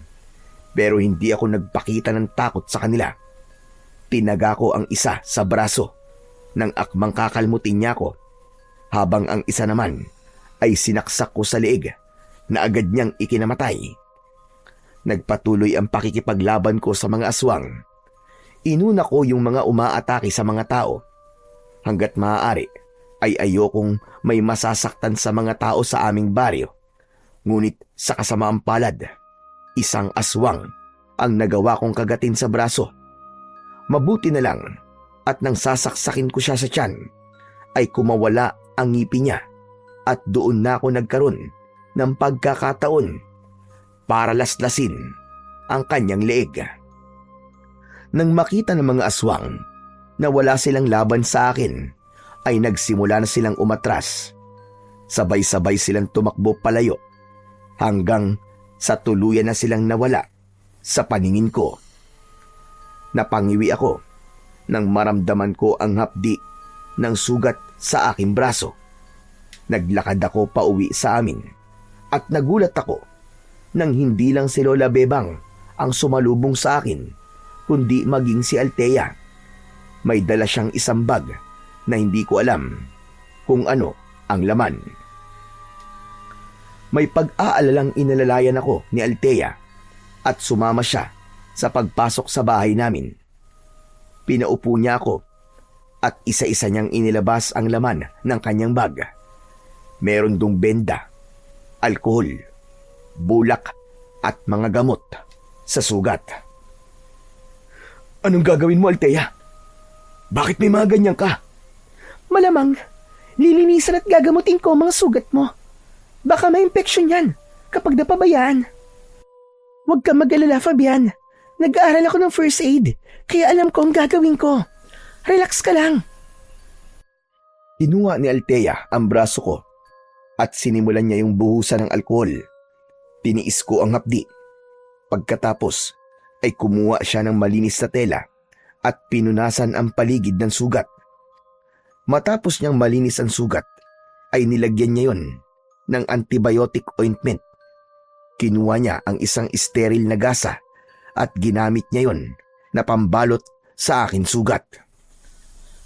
pero hindi ako nagpakita ng takot sa kanila. Tinaga ko ang isa sa braso nang akmang kakalmutin niya ko, habang ang isa naman ay sinaksak ko sa leeg na agad niyang ikinamatay. Nagpatuloy ang pakikipaglaban ko sa mga aswang. Inuna ko yung mga umaatake sa mga tao. Hanggat maaari ay ayokong may masasaktan sa mga tao sa aming baryo. Ngunit sa kasamaang palad, isang aswang ang nagawa kong kagatin sa braso. Mabuti na lang at nang sasaksakin ko siya sa tiyan, ay kumawala ang ngipin niya at doon na ako nagkaroon ng pagkakataon para laslasin ang kanyang leeg. Nang makita ng mga aswang na wala silang laban sa akin, ay nagsimula na silang umatras. Sabay-sabay silang tumakbo palayo hanggang sa tuluyan na silang nawala sa paningin ko. Napangiwi ako nang maramdaman ko ang hapdi ng sugat sa aking braso. Naglakad ako pauwi sa amin at nagulat ako nang hindi lang si Lola Bebang ang sumalubong sa akin, kundi maging si Althea. May dala siyang isang bag na hindi ko alam kung ano ang laman. May pag-aalalang inalalayan ako ni Althea at sumama siya sa pagpasok sa bahay namin. Pinaupo niya ako at isa-isa niyang inilabas ang laman ng kanyang bag. Meron dong benda, alkohol, bulak at mga gamot sa sugat. Anong gagawin mo, Althea? Bakit may mga ganyan ka? Malamang, lilinisan at gagamutin ko ang mga sugat mo. Baka may infeksyon yan kapag napabayaan. Huwag kang mag-alala, Fabian. Nag-aaral ako ng first aid, kaya alam ko ang gagawin ko. Relax ka lang. Kinuha ni Althea ang braso ko at sinimulan niya yung buhusan ng alkohol. Tiniis ko ang hapdi. Pagkatapos ay kumuha siya ng malinis na tela at pinunasan ang paligid ng sugat. Matapos niyang malinis ang sugat, ay nilagyan niya yon ng antibiotic ointment. Kinuha niya ang isang sterile na gasa at ginamit niya yon na pambalot sa akin sugat.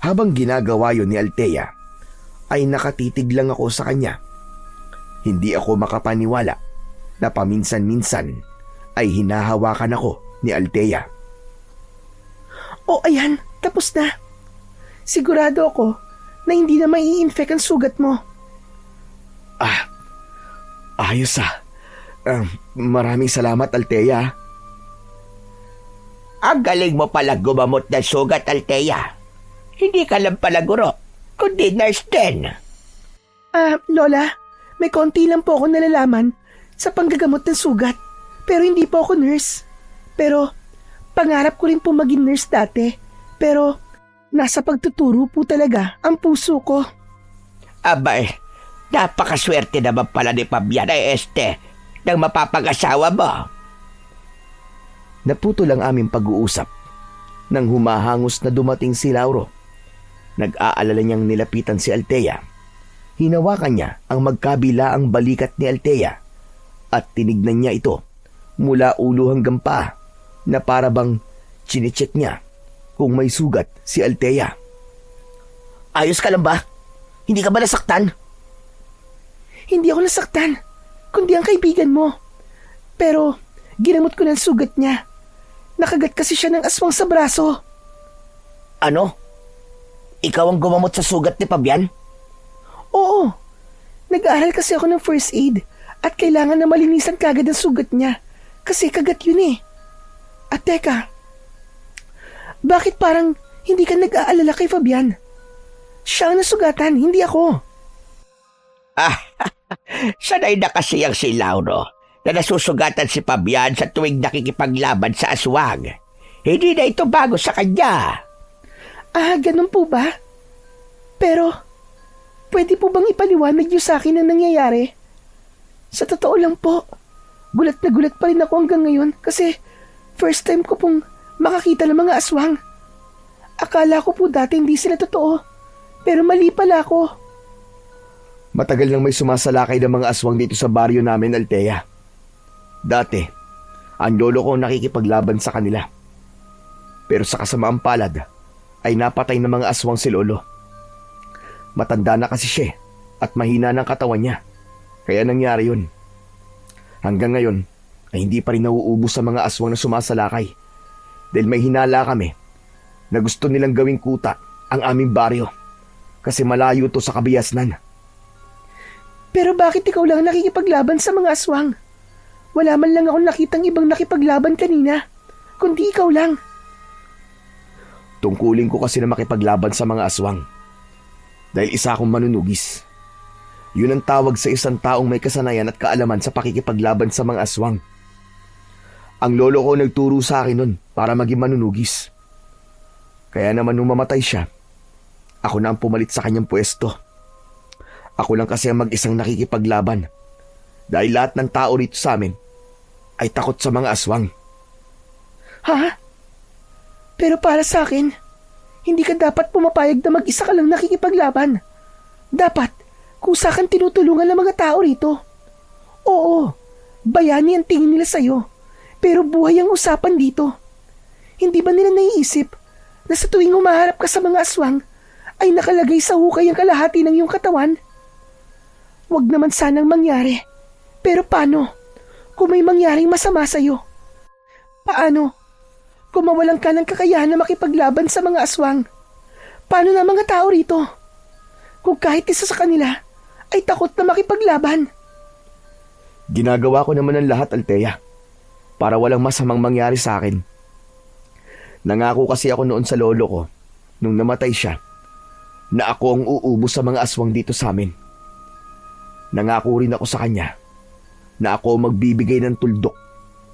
Habang ginagawa yon ni Althea, ay nakatitig lang ako sa kanya. Hindi ako makapaniwala na paminsan-minsan ay hinahawakan ako ni Althea. O ayan, tapos na. Sigurado ako na hindi na mai-infect ang sugat mo. Ayos maraming salamat, Althea. Ang galing mo pala gumamot ng sugat, Althea. Hindi ka lang pala guro, kundi nurse din. Lola, may konti lang po ako nalalaman sa panggagamot ng sugat. Pero hindi po ako nurse. Pero pangarap ko rin po maging nurse dati. Pero nasa pagtuturo po talaga ang puso ko. Abay, napakaswerte naman pala ni Fabian nang mapapag-asawa mo. Naputol ang aming pag-uusap nang humahangos na dumating si Lauro. Nag-aalala niyang nilapitan si Althea. Hinawakan niya ang magkabilaang balikat ni Althea at tinignan niya ito mula ulo hanggang paa na para bang chinecheck niya kung may sugat si Althea. Ayos ka lang ba? Hindi ka ba nasaktan? Hindi ako nasaktan, kundi ang kaibigan mo. Pero ginamot ko ng sugat niya. Nakagat kasi siya ng aswang sa braso. Ano? Ikaw ang gumamot sa sugat ni Fabian? Oo. Nag-aaral kasi ako ng first aid at kailangan na malinisan kagad ang sugat niya kasi kagat yun eh. At teka, bakit parang hindi ka nag-aalala kay Fabian? Siya ang nasugatan, hindi ako. Sanay na kasi ang si Lauro na nasusugatan si Fabian sa tuwing nakikipaglaban sa aswang. Hindi na ito bago sa kanya. Ganun po ba? Pero, pwede po bang ipaliwanag niyo sa akin ang nangyayari? Sa totoo lang po, gulat na gulat pa rin ako hanggang ngayon kasi first time ko pong makakita ng mga aswang. Akala ko po dati hindi sila totoo, pero mali pala ako. Matagal nang may sumasalakay ng mga aswang dito sa baryo namin, Althea. Dati, ang lolo ko nakikipaglaban sa kanila. Pero sa kasamaang palad, ay napatay ng mga aswang si lolo. Matanda na kasi siya at mahina ng katawan niya. Kaya nangyari yun. Hanggang ngayon ay hindi pa rin nauubos sa mga aswang na sumasalakay. Dahil may hinala kami na gusto nilang gawing kuta ang aming baryo. Kasi malayo to sa Kabiasnan. Pero bakit ikaw lang nakikipaglaban sa mga aswang? Wala man lang akong nakitang ibang nakipaglaban kanina, kundi ikaw lang. Tungkulin ko kasi na makipaglaban sa mga aswang. Dahil isa akong manunugis. Yun ang tawag sa isang taong may kasanayan at kaalaman sa pakikipaglaban sa mga aswang. Ang lolo ko nagturo sa akin nun para maging manunugis. Kaya naman nung mamatay siya, ako na ang pumalit sa kanyang pwesto. Ako lang kasi ang mag-isang nakikipaglaban. Dahil lahat ng tao rito sa amin ay takot sa mga aswang. Ha? Pero para sa akin, hindi ka dapat pumapayag na mag-isa ka lang nakikipaglaban. Dapat, kusa kang tinutulungan ng mga tao rito. Oo, bayani ang tingin nila sa'yo, pero buhay ang usapan dito. Hindi ba nila naiisip na sa tuwing humaharap ka sa mga aswang, ay nakalagay sa hukay ang kalahati ng iyong katawan? Huwag naman sanang mangyari, Pero paano kung may mangyaring masama sa'yo? Paano kung mawalan ka ng kakayahan na makipaglaban sa mga aswang? Paano na mga tao rito? Kung kahit isa sa kanila ay takot na makipaglaban. Ginagawa ko naman ang lahat, Althea, para walang masamang mangyari sa akin. Nangako kasi ako noon sa lolo ko, nung namatay siya, na ako ang uubos sa mga aswang dito sa amin. Nangako rin ako sa kanya na ako magbibigay ng tuldok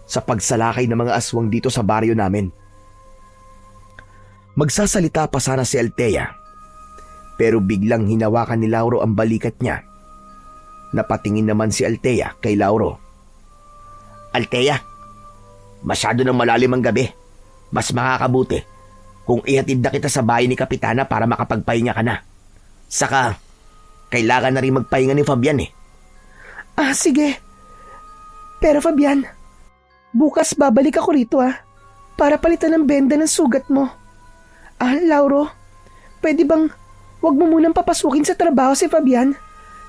sa pagsalakay ng mga aswang dito sa baryo namin. Magsasalita pa sana si Althea, pero biglang hinawakan ni Lauro ang balikat niya. Napatingin naman si Althea kay Lauro. Althea, masyado nang malalim ang gabi. Mas makakabuti kung ihatid na kita sa bahay ni Kapitana para makapagpahinga ka na. Saka, kailangan na rin magpahinga ni Fabian eh. Sige. Pero Fabian, bukas babalik ako rito para palitan ng benda ng sugat mo. Lauro, pwede bang wag mo munang papasukin sa trabaho si Fabian?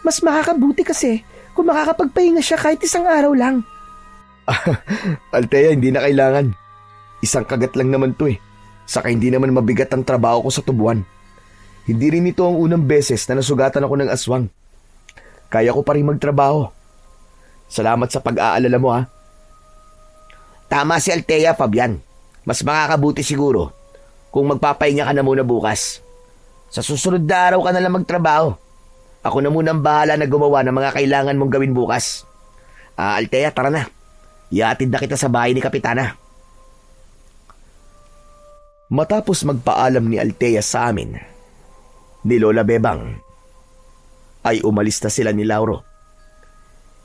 Mas makakabuti kasi kung makakapagpahinga siya kahit isang araw lang. Althea, hindi na kailangan. Isang kagat lang naman to eh. Saka hindi naman mabigat ang trabaho ko sa tubuan. Hindi rin ito ang unang beses na nasugatan ako ng aswang. Kaya ko pa rin magtrabaho. Salamat sa pag-aalala mo Tama si Althea, Fabian. Mas makakabuti siguro kung magpapahinga ka na muna bukas. Sa susunod na araw ka na lang magtrabaho. Ako na muna ang bahala na gumawa ng mga kailangan mong gawin bukas. Althea, tara na. Ihatid na kita sa bahay ni Kapitana. Matapos magpaalam ni Althea sa amin, ni Lola Bebang, ay umalis na sila ni Lauro.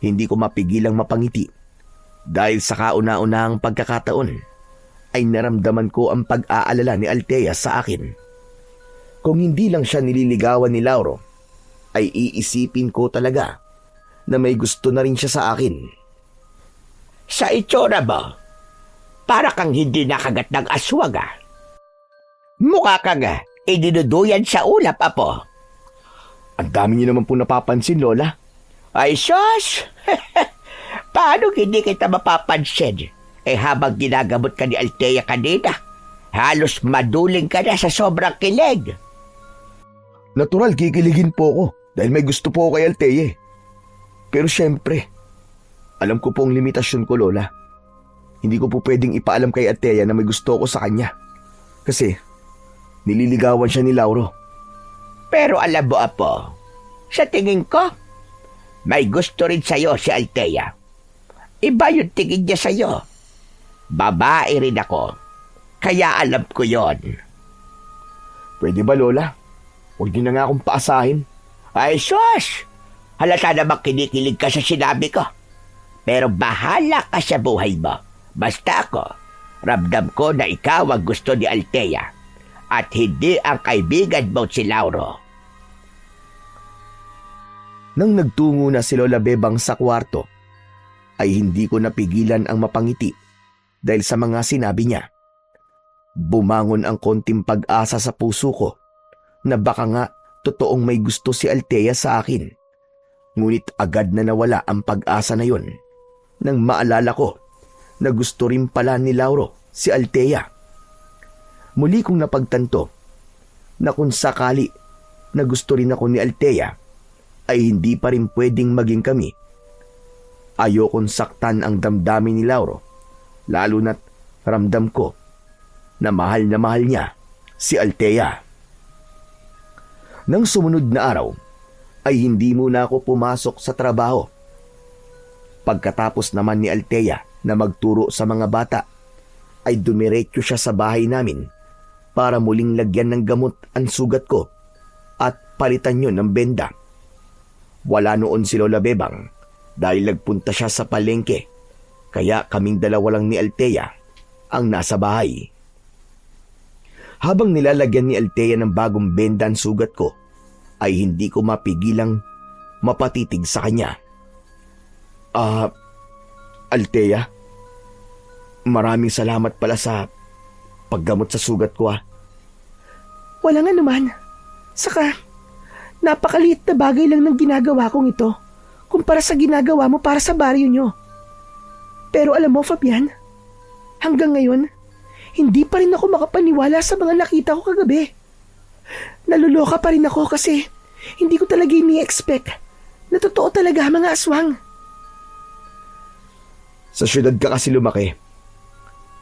Hindi ko mapigilang mapangiti dahil sa kauna-unahang pagkakataon ay naramdaman ko ang pag-aalala ni Althea sa akin. Kung hindi lang siya nililigawan ni Lauro, ay iisipin ko talaga na may gusto na rin siya sa akin. Sa itsura ba? Para kang hindi nakagat ng aswang Mukha kang idinuduyan sa ulap, Apo. Ang dami niyo naman po napapansin, Lola. Ay, sus! Paano hindi kita mapapansin? Habang ginagamot ka ni Althea kanina, halos maduling ka na sa sobrang kilig. Natural, kikiligin po ako dahil may gusto po ako kay Althea. Pero syempre, alam ko po ang limitasyon ko, Lola. Hindi ko po pwedeng ipaalam kay Althea na may gusto ako sa kanya. Kasi nililigawan siya ni Lauro. Pero alam mo, Apo, sa tingin ko, may gusto rin sa'yo si Althea. Iba yung tingin niya sa'yo. Babae rin ako. Kaya alam ko yon. Pwede ba, Lola? Huwag niyo na nga akong paasahin. Ay, sus! Halata namang kinikilig ka sa sinabi ko. Pero bahala ka sa buhay mo. Basta ako, ramdam ko na ikaw ang gusto ni Althea at hindi ang kaibigan mo si Lauro. Nang nagtungo na si Lola Bebang sa kwarto, ay hindi ko napigilan ang mapangiti dahil sa mga sinabi niya. Bumangon ang konting pag-asa sa puso ko na baka nga totoong may gusto si Althea sa akin. Ngunit agad na nawala ang pag-asa na yun nang maalala ko na gusto rin pala ni Lauro si Althea. Muli kong napagtanto na kung sakali na gusto rin ako ni Althea ay hindi pa rin pwedeng maging kami. Ayokong saktan ang damdamin ni Lauro, lalo na't ramdam ko na mahal niya si Althea. Nang sumunod na araw, ay hindi muna ako pumasok sa trabaho. Pagkatapos naman ni Althea na magturo sa mga bata, ay dumiretso siya sa bahay namin para muling lagyan ng gamot ang sugat ko at palitan yun ng benda. Wala noon si Lola Bebang dahil nagpunta siya sa palengke, kaya kaming dalawa lang ni Althea ang nasa bahay. Habang nilalagyan ni Althea ng bagong benda ang sugat ko, ay hindi ko mapigilang mapatitig sa kanya. Althea, maraming salamat pala sa paggamot sa sugat ko Wala nga naman. Saka, napakaliit na bagay lang ng ginagawa kong ito kumpara sa ginagawa mo para sa baryo nyo. Pero alam mo, Fabian, hanggang ngayon, hindi pa rin ako makapaniwala sa mga nakita ko kagabi. Naluloka pa rin ako kasi hindi ko talaga ini-expect na totoo talaga ang mga aswang. Sa syudad ka kasi lumaki.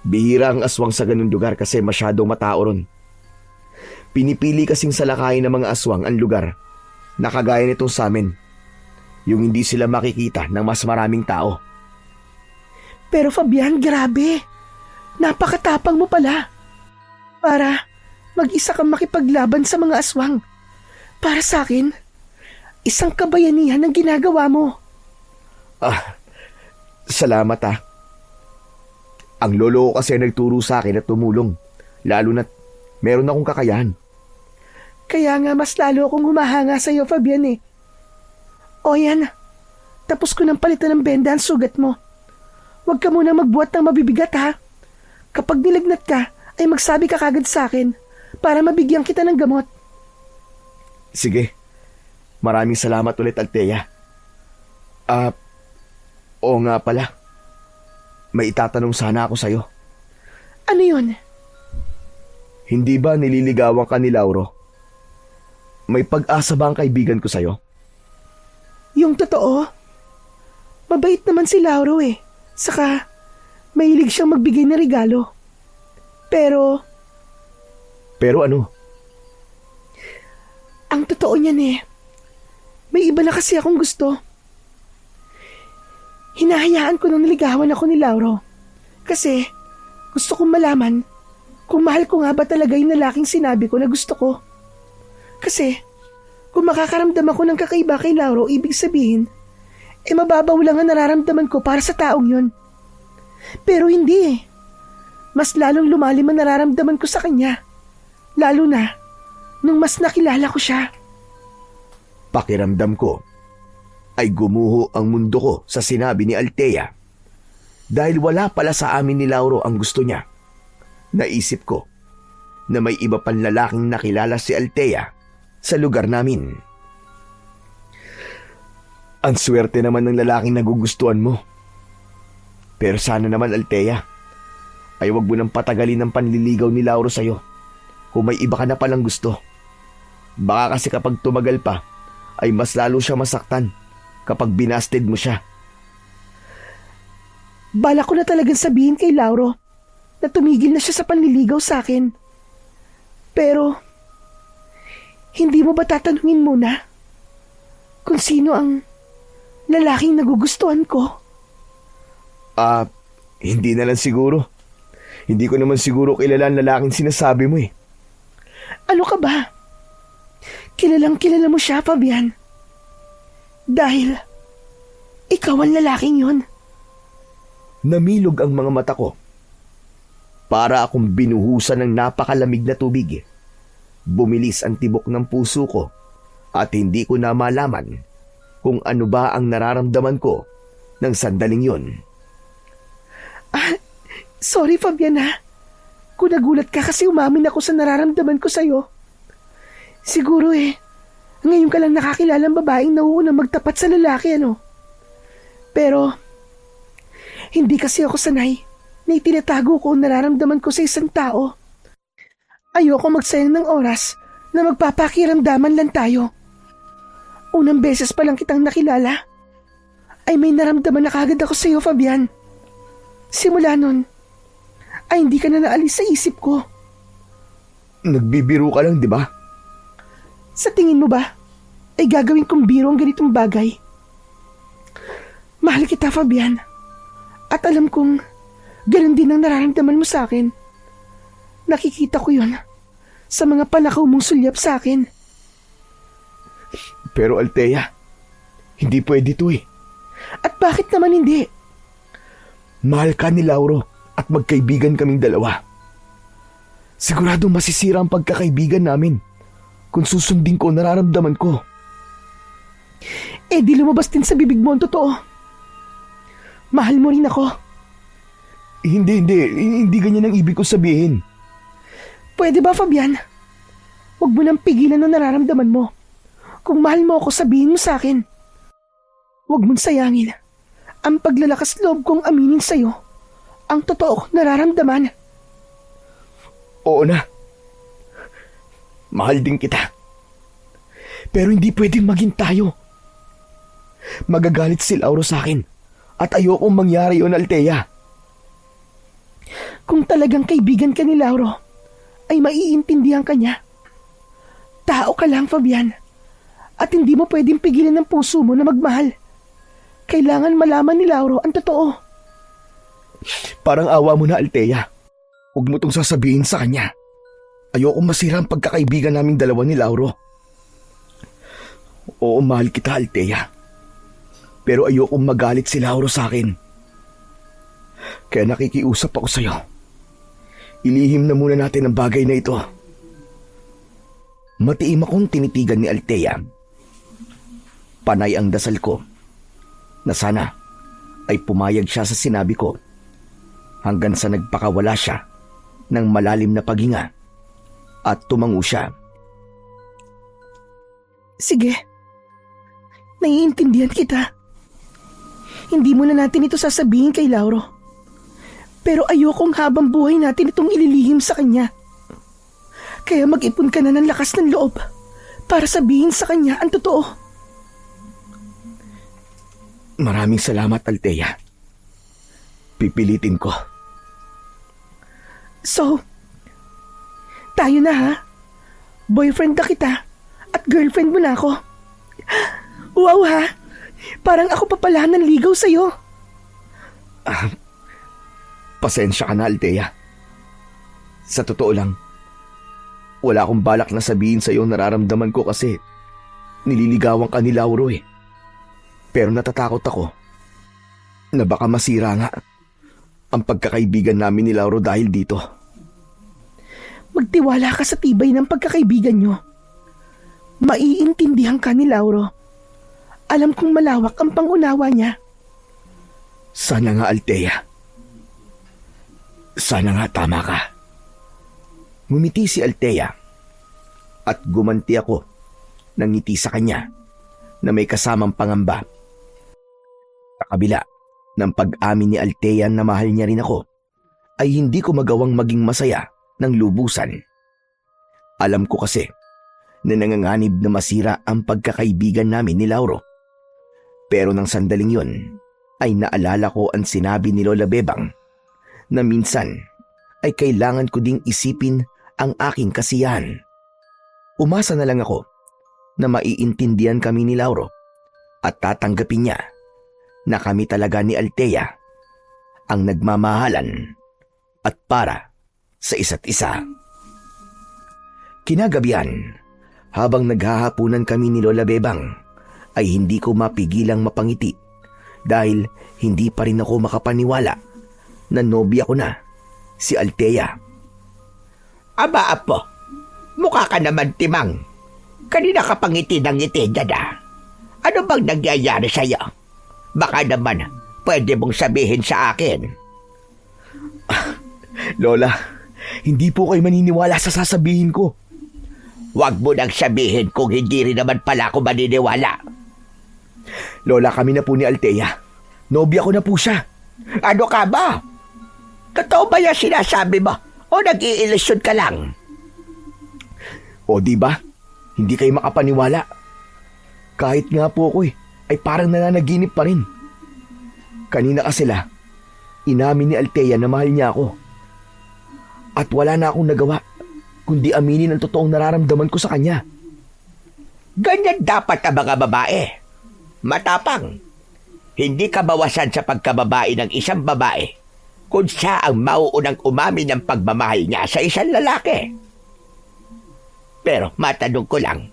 Bihira ang aswang sa ganung lugar kasi masyadong matao ron. Pinipili kasing salakayin ng mga aswang ang lugar na kagaya nitong sa amin. Yung hindi sila makikita ng mas maraming tao. Pero Fabian, grabe. Napakatapang mo pala. Para mag-isa kang makipaglaban sa mga aswang. Para sa akin, isang kabayanihan ang ginagawa mo. Salamat ah. Ang lolo ko kasi nagturo sa akin at tumulong. Lalo na't meron akong kakayahan. Kaya nga mas lalo akong humahanga sa iyo, Fabian eh. O yan, tapos ko nang palitan ng benda ang sugat mo. Huwag ka muna magbuhat ng mabibigat ha. Kapag nilagnat ka, ay magsabi ka kagad sa akin para mabigyan kita ng gamot. Sige. Maraming salamat ulit, Althea. Oo nga pala. May itatanong sana ako sa'yo. Ano yun? Hindi ba nililigawan ka ni Lauro? May pag-asa ba ang kaibigan ko sa'yo? Yung totoo? Mabait naman si Lauro eh. Saka, mahilig siyang magbigay ng regalo. Pero ano? ang totoo niyan eh, may iba na kasi akong gusto. Hinahayaan ko nang niligawan ako ni Lauro. Kasi gusto kong malaman kung mahal ko nga ba talaga yung lalaking sinabi ko na gusto ko. Kasi kung makakaramdam ako ng kakaiba kay Lauro, ibig sabihin, mababaw lang ang nararamdaman ko para sa taong yun. Pero hindi eh. Mas lalong lumalim ang nararamdaman ko sa kanya. Lalo na nung mas nakilala ko siya. Pakiramdam ko ay gumuho ang mundo ko sa sinabi ni Althea. Dahil wala pala sa amin ni Lauro ang gusto niya. Naisip ko na may iba pang lalaking nakilala si Althea sa lugar namin. Ang swerte naman ng lalaking nagugustuhan mo. Pero sana naman, Althea, ay wag mo nang patagalin ang panliligaw ni Lauro sa'yo kung may iba ka na palang gusto. Baka kasi kapag tumagal pa, ay mas lalo siya masaktan kapag binasted mo siya. Bala ko na talagang sabihin kay Lauro na tumigil na siya sa panliligaw sa akin. Pero, hindi mo ba tatanungin muna kung sino ang lalaking nagugustuhan ko? Hindi na lang siguro. Hindi ko naman siguro kilala ang lalaking sinasabi mo eh. Ano ka ba? Kilalang kilala mo siya, Fabian. Dahil ikaw ang lalaking yun. Namilog ang mga mata ko. Para akong binuhusan ng napakalamig na tubig. Bumilis ang tibok ng puso ko at hindi ko na malaman kung ano ba ang nararamdaman ko ng sandaling yun. Sorry, Fabian ha. Kung nagulat ka kasi umamin ako sa nararamdaman ko sa'yo. Siguro ngayon ka lang nakakilala ang babaeng nauuna magtapat sa lalaki, ano? Pero, hindi kasi ako sanay na itinatago ko ang nararamdaman ko sa isang tao. Ayoko magsayang ng oras na magpapakiramdaman lang tayo. Unang beses pa lang kitang nakilala, ay may naramdaman na kagad ako sa iyo, Fabian. Simula nun, ay hindi ka na naalis sa isip ko. Nagbibiro ka lang, di ba? Sa tingin mo ba, ay gagawin kong biro ang ganitong bagay? Mahal kita, Fabian. At alam kong ganun din ang nararamdaman mo sa akin. Nakikita ko yun sa mga panakaw mong sulyap sa akin. Pero Althea, hindi pwede to eh. At bakit naman hindi? Mahal ka ni Lauro at magkaibigan kaming dalawa. Siguradong masisira ang pagkakaibigan namin kung susundin ko ang nararamdaman ko. Di lumabas din sa bibig mo ang totoo. Mahal mo rin ako. Hindi ganyan ang ibig ko sabihin. Pwede ba, Fabian? Huwag mo nang pigilan ang nararamdaman mo. Kung mahal mo ako, sabihin mo sa akin. Huwag mong sayangin ang paglalakas loob kong aminin sa'yo ang totoo nararamdaman. Oo na. Mahal din kita. Pero hindi pwedeng maging tayo. Magagalit si Lauro sa akin at ayokong mangyari yun, Althea. Kung talagang kaibigan ka ni Lauro, ay maiintindihan ka niya. Tao ka lang, Fabian. At hindi mo pwedeng pigilan ng puso mo na magmahal. Kailangan malaman ni Lauro ang totoo. Parang awa mo na, Althea. Huwag mo tong sasabihin sa kanya. Ayokong masira ang pagkakaibigan naming dalawa ni Lauro. Oo, mahal kita, Althea. Pero ayokong magalit si Lauro sa akin. Kaya nakikiusap ako sa'yo. Ilihim na muna natin ang bagay na ito. Matiim akong tinitigan ni Althea. Panay ang dasal ko na sana ay pumayag siya sa sinabi ko hanggang sa nagpakawala siya ng malalim na paghinga at tumango siya. Sige. Naiintindihan kita. Hindi mo na natin ito sasabihin kay Lauro. Pero ayokong habang buhay natin itong ililihim sa kanya. Kaya mag-ipon ka na ng lakas ng loob para sabihin sa kanya ang totoo. Maraming salamat, Althea. Pipilitin ko. So, tayo na ha? Boyfriend na kita at girlfriend mo na ako. Wow ha? Parang ako pa pala nanligaw sa'yo. Pasensya ka na, Althea. Sa totoo lang, wala akong balak na sabihin sa iyo nararamdaman ko kasi nililigawan ka ni Lauro eh. Pero natatakot ako na baka masira nga ang pagkakaibigan namin ni Lauro dahil dito. Magtiwala ka sa tibay ng pagkakaibigan nyo. Maiintindihan ka ni Lauro. Alam kong malawak ang pangunawa niya. Sana nga, Althea. Sana nga tama ka. Ngumiti si Althea at gumanti ako ng ngiti sa kanya na may kasamang pangamba. Sa kabila ng pag-amin ni Althea na mahal niya rin ako, ay hindi ko magawang maging masaya ng lubusan. Alam ko kasi na nanganganib na masira ang pagkakaibigan namin ni Lauro. Pero nang sandaling yun, ay naalala ko ang sinabi ni Lola Bebang na minsan ay kailangan ko ding isipin ang aking kasiyahan. Umasa na lang ako na maiintindihan kami ni Lauro at tatanggapin niya na kami talaga ni Althea ang nagmamahalan at para sa isa't isa. Kinagabihan, habang naghahapunan kami ni Lola Bebang, ay hindi ko mapigilang mapangiti dahil hindi pa rin ako makapaniwala na nobya ko na si Althea. Aba, apo, mukha ka naman timang. Kanina ka pangiti ng ngiti dyan ah. Ano bang nangyayari sa'yo? Baka naman pwede mong sabihin sa akin. Lola, hindi po kayo maniniwala sa sasabihin ko. Huwag mo nang sabihin kung hindi rin naman pala ako maniniwala. Lola, kami na po ni Althea. Nobya ko na po siya. Ano ka ba? Totoo ba yung sinasabi mo? O nag-iilusyon ka lang? O di ba? Hindi kayo makapaniwala. Kahit nga po ako ay parang nananaginip pa rin. Kanina kasi sila, inamin ni Althea na mahal niya ako. At wala na akong nagawa, kundi aminin ang totoong nararamdaman ko sa kanya. Ganyan dapat ang mga babae. Matapang. Hindi ka bawasan sa pagkababae ng isang babae kung siya ang mauunang umamin ng pagmamahal niya sa isang lalaki. Pero matanong ko lang,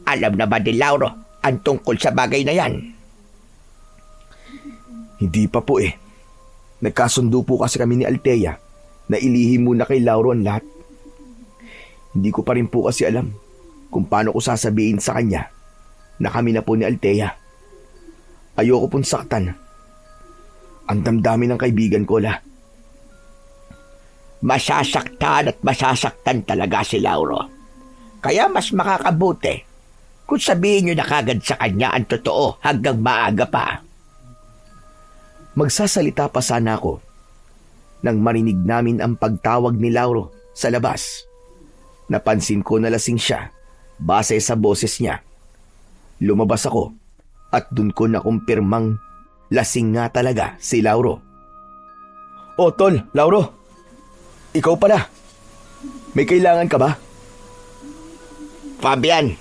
alam na ba ni Lauro ang tungkol sa bagay na yan? Hindi pa po eh. Nagkasundo po kasi kami ni Althea na ilihim muna kay Lauro ang lahat. Hindi ko pa rin po kasi alam kung paano ko sasabihin sa kanya na kami na po ni Althea. Ayoko pong saktan ang damdamin ng kaibigan ko, La. Masasaktan at masasaktan talaga si Lauro. Kaya mas makakabuti Kung sabihin nyo na kagad sa kanya ang totoo hanggang maaga pa. Magsasalita pa sana ako nang marinig namin ang pagtawag ni Lauro sa labas. Napansin ko na lasing siya base sa boses niya. Lumabas ako at dun ko nakumpirmang lasing nga talaga si Lauro. "Oh, Tol, Lauro, ikaw pala. May kailangan ka ba?" Fabian,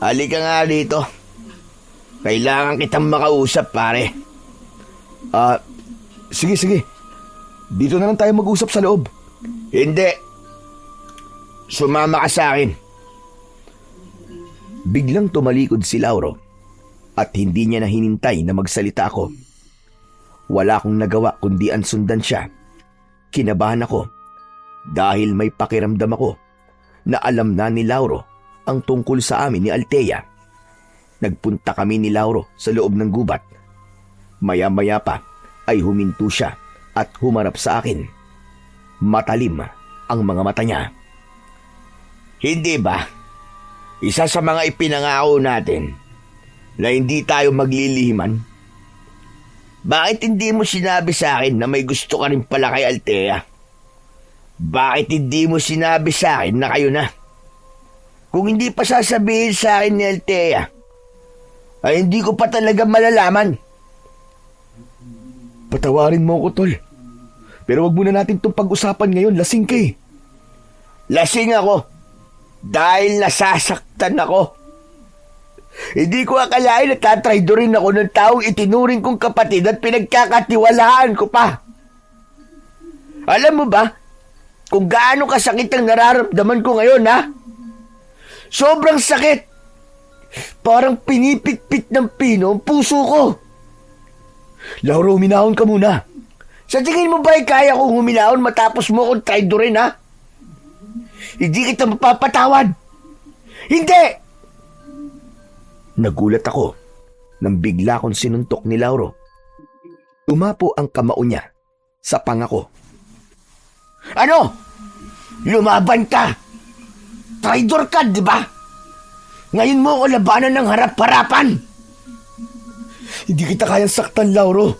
halika nga dito. Kailangan kitang makausap, pare. Sige. Dito na lang tayo mag-usap sa loob. Hindi. Sumama ka sa akin. Biglang tumalikod si Lauro at hindi niya na hinintay na magsalita ako. Wala akong nagawa kundi ansundan siya. Kinabahan ako dahil may pakiramdam ako na alam na ni Lauro ang tungkol sa amin ni Althea. Nagpunta kami ni Lauro sa loob ng gubat. Maya-maya pa ay huminto siya at humarap sa akin. Matalim ang mga mata niya. Hindi ba? Isa sa mga ipinangako natin na hindi tayo maglilihiman. Bakit hindi mo sinabi sa akin na may gusto ka rin pala kay Althea? Bakit hindi mo sinabi sa akin na kayo na? Kung hindi pa sasabihin sa akin ni Althea, ay hindi ko pa talaga malalaman. Patawarin mo ko, Tol. Pero wag muna natin itong pag-usapan ngayon. Lasing ka eh. Lasing ako dahil nasasaktan ako. Hindi ko akalain na tatraydorin ako ng taong itinuring kong kapatid at pinagkakatiwalaan ko pa. Alam mo ba kung gaano kasakit ang nararamdaman ko ngayon, ha? Sobrang sakit. Parang pinipitpit ng pino ang puso ko. Lauro, huminahon ka muna. Sa tingin mo ba ay kaya kong huminahon matapos mo akong traidorin, ha? Hindi kita mapapatawad. Hindi! Nagulat ako nang bigla kong sinuntok ni Lauro. Tumapo ang kamao niya sa pangako. Ano? Lumaban ka? Traidor ka, di ba? Ngayon mo ako labanan ng harap-harapan. Hindi kita kayang saktan, Lauro.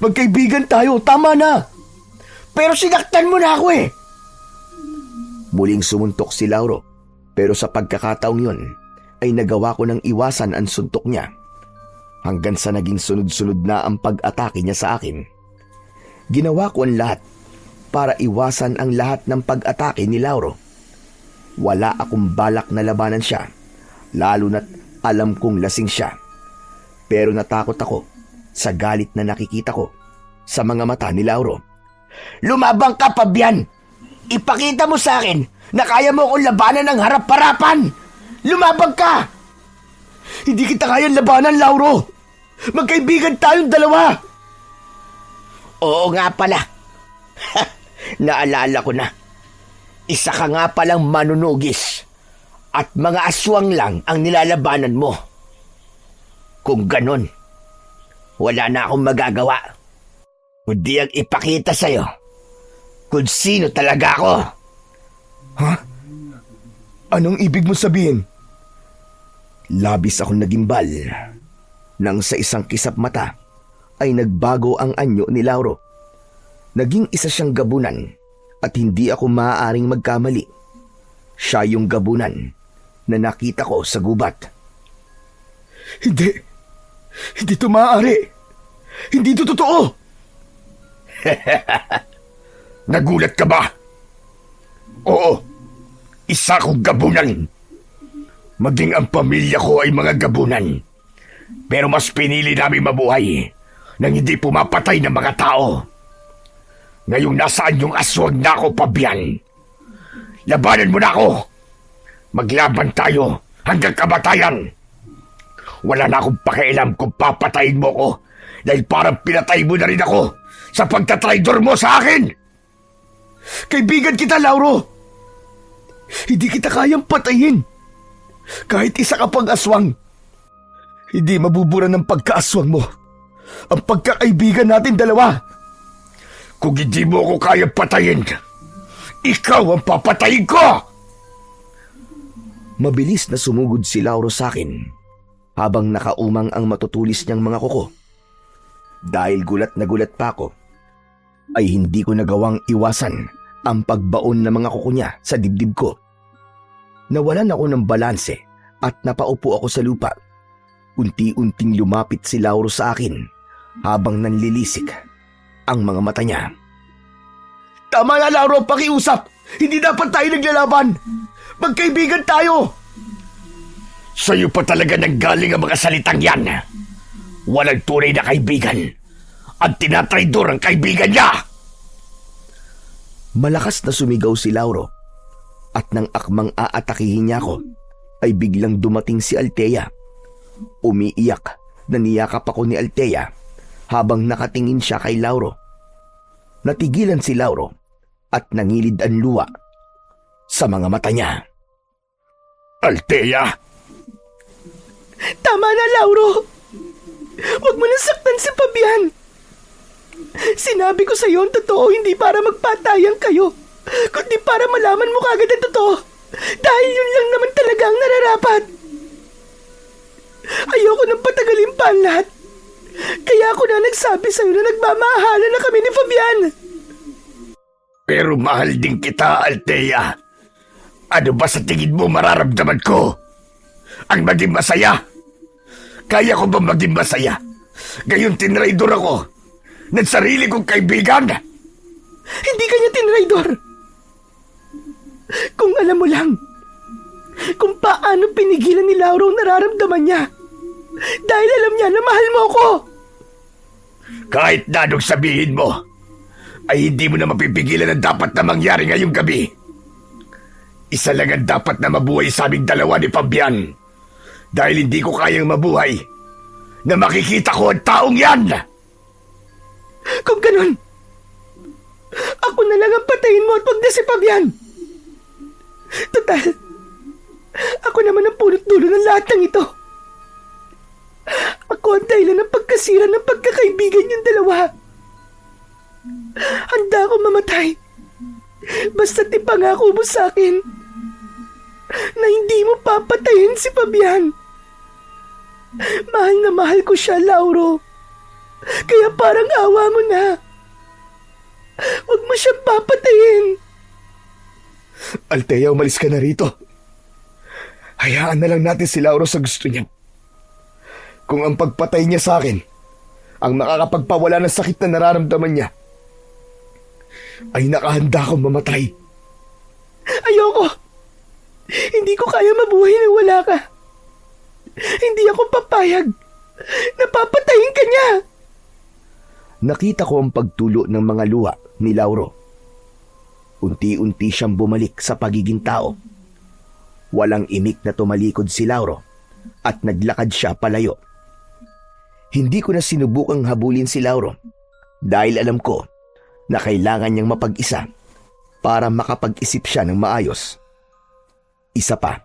Magkaibigan tayo, tama na. Pero sinaktan mo na ako eh. Muling sumuntok si Lauro, pero sa pagkakataong yun ay nagawa ko ng iwasan ang suntok niya hanggang sa naging sunod-sunod na ang pag-atake niya sa akin. Ginawa ko ang lahat para iwasan ang lahat ng pag-atake ni Lauro. Wala akong balak na labanan siya, lalo na't alam kong lasing siya. Pero natakot ako sa galit na nakikita ko sa mga mata ni Lauro. Lumabang ka, Fabian! Ipakita mo sa akin na kaya mo akong labanan ng harap-harapan! Lumabang ka! Hindi kita kayang labanan, Lauro! Magkaibigan tayong dalawa! Oo nga pala. Naalala ko na. Isa ka nga palang manunugis at mga aswang lang ang nilalabanan mo. Kung ganon, wala na akong magagawa kundi ang ipakita sa'yo kung sino talaga ako. Ha? Anong ibig mo sabihin? Labis akong nagimbal nang sa isang kisap mata ay nagbago ang anyo ni Lauro. Naging isa siyang gabunan at hindi ako maaaring magkamali. Siya yung gabunan na nakita ko sa gubat. Hindi to maaari. Hindi to totoo. Nagulat ka ba? Oo, isa kong gabunan. Maging ang pamilya ko ay mga gabunan. Pero mas pinili namin mabuhay nang hindi pumapatay ng mga tao. Ngayong nasaan yung aswang na ako, Fabian? Labanan mo na ako. Maglaban tayo hanggang kamatayan. Wala na akong pakialam kung papatayin mo ko dahil parang pinatay mo na rin ako sa pagtatraidor mo sa akin. Kaibigan kita, Lauro. Hindi kita kayang patayin. Kahit isa ka pang aswang. Hindi mabubura ng pagkaaswang mo ang pagkakaibigan natin dalawa. Kung hindi mo ako kayang patayin, ikaw ang papatayin ko! Mabilis na sumugod si Lauro sa akin habang nakaumang ang matutulis niyang mga kuko. Dahil gulat na gulat pa ako, ay hindi ko nagawang iwasan ang pagbaon ng mga kuko niya sa dibdib ko. Nawalan ako ng balanse at napaupo ako sa lupa. Unti-unting lumapit si Lauro sa akin habang nanlilisik ang mga mata niya. Tama na, Lauro, pakiusap! Hindi dapat tayo naglalaban! Magkaibigan tayo! Sa'yo pa talaga nanggaling ang mga salitang yan. Walang tunay na kaibigan. Ang tinatraidor ang kaibigan niya! Malakas na sumigaw si Lauro at nang akmang aatakihin niya ako ay biglang dumating si Althea. Umiiyak na niyakap ako ni Althea habang nakatingin siya kay Lauro. Natigilan si Lauro at nangilid ang luha sa mga mata niya. Althea! Tama na, Lauro! Huwag mo nang saktan si Fabian! Sinabi ko sa iyo ang totoo hindi para magpatayan kayo, kundi para malaman mo kagad ang totoo. Dahil yun lang naman talaga ang nararapat. Ayoko nang patagalin pa ang lahat. Kaya ako na nagsabi sa iyo na nagmamahalan na kami ni Fabian. Pero mahal din kita, Althea. Ano ba sa tingin mo mararamdaman ko? Ang maging masaya? Kaya ko ba maging masaya? Gayon tinraidor ako ng sarili kong kaibigan? Hindi kanya tinraidor. Kung alam mo lang kung paano pinigilan ni Lauro ang nararamdaman niya dahil alam niya na mahal mo ako. Kahit na anong sabihin mo, ay hindi mo na mapipigilan ang dapat na mangyari ngayong gabi. Isa lang ang dapat na mabuhay sa aming dalawa ni Fabian. Dahil hindi ko kayang mabuhay na makikita ko ang taong yan. Kung ganun, ako na lang ang patayin mo at wag na si Fabian. Total, ako naman ang punot dulo ng lahat ng ito. Ako ang dahilan ng pagkasira ng pagkakaibigan yung dalawa. Handa akong mamatay. Basta't ipangako mo sa akin na hindi mo papatayin si Fabian. Mahal na mahal ko siya, Lauro. Kaya parang awa mo na. Huwag mo siyang papatayin. Althea, umalis ka na rito. Hayaan na lang natin si Lauro sa gusto niya. Kung ang pagpatay niya sa akin ang makakapagpawala ng sakit na nararamdaman niya, ay nakahanda akong mamatay. Ayoko. Hindi ko kaya mabuhay na wala ka. Hindi ako papayag. Napapatayin ka niya. Nakita ko ang pagtulo ng mga luha ni Lauro. Unti-unti siyang bumalik sa pagiging tao. Walang imik na tumalikod si Lauro at naglakad siya palayo. Hindi ko na sinubukang habulin si Lauro dahil alam ko na kailangan niyang mapag-isa para makapag-isip siya ng maayos. Isa pa,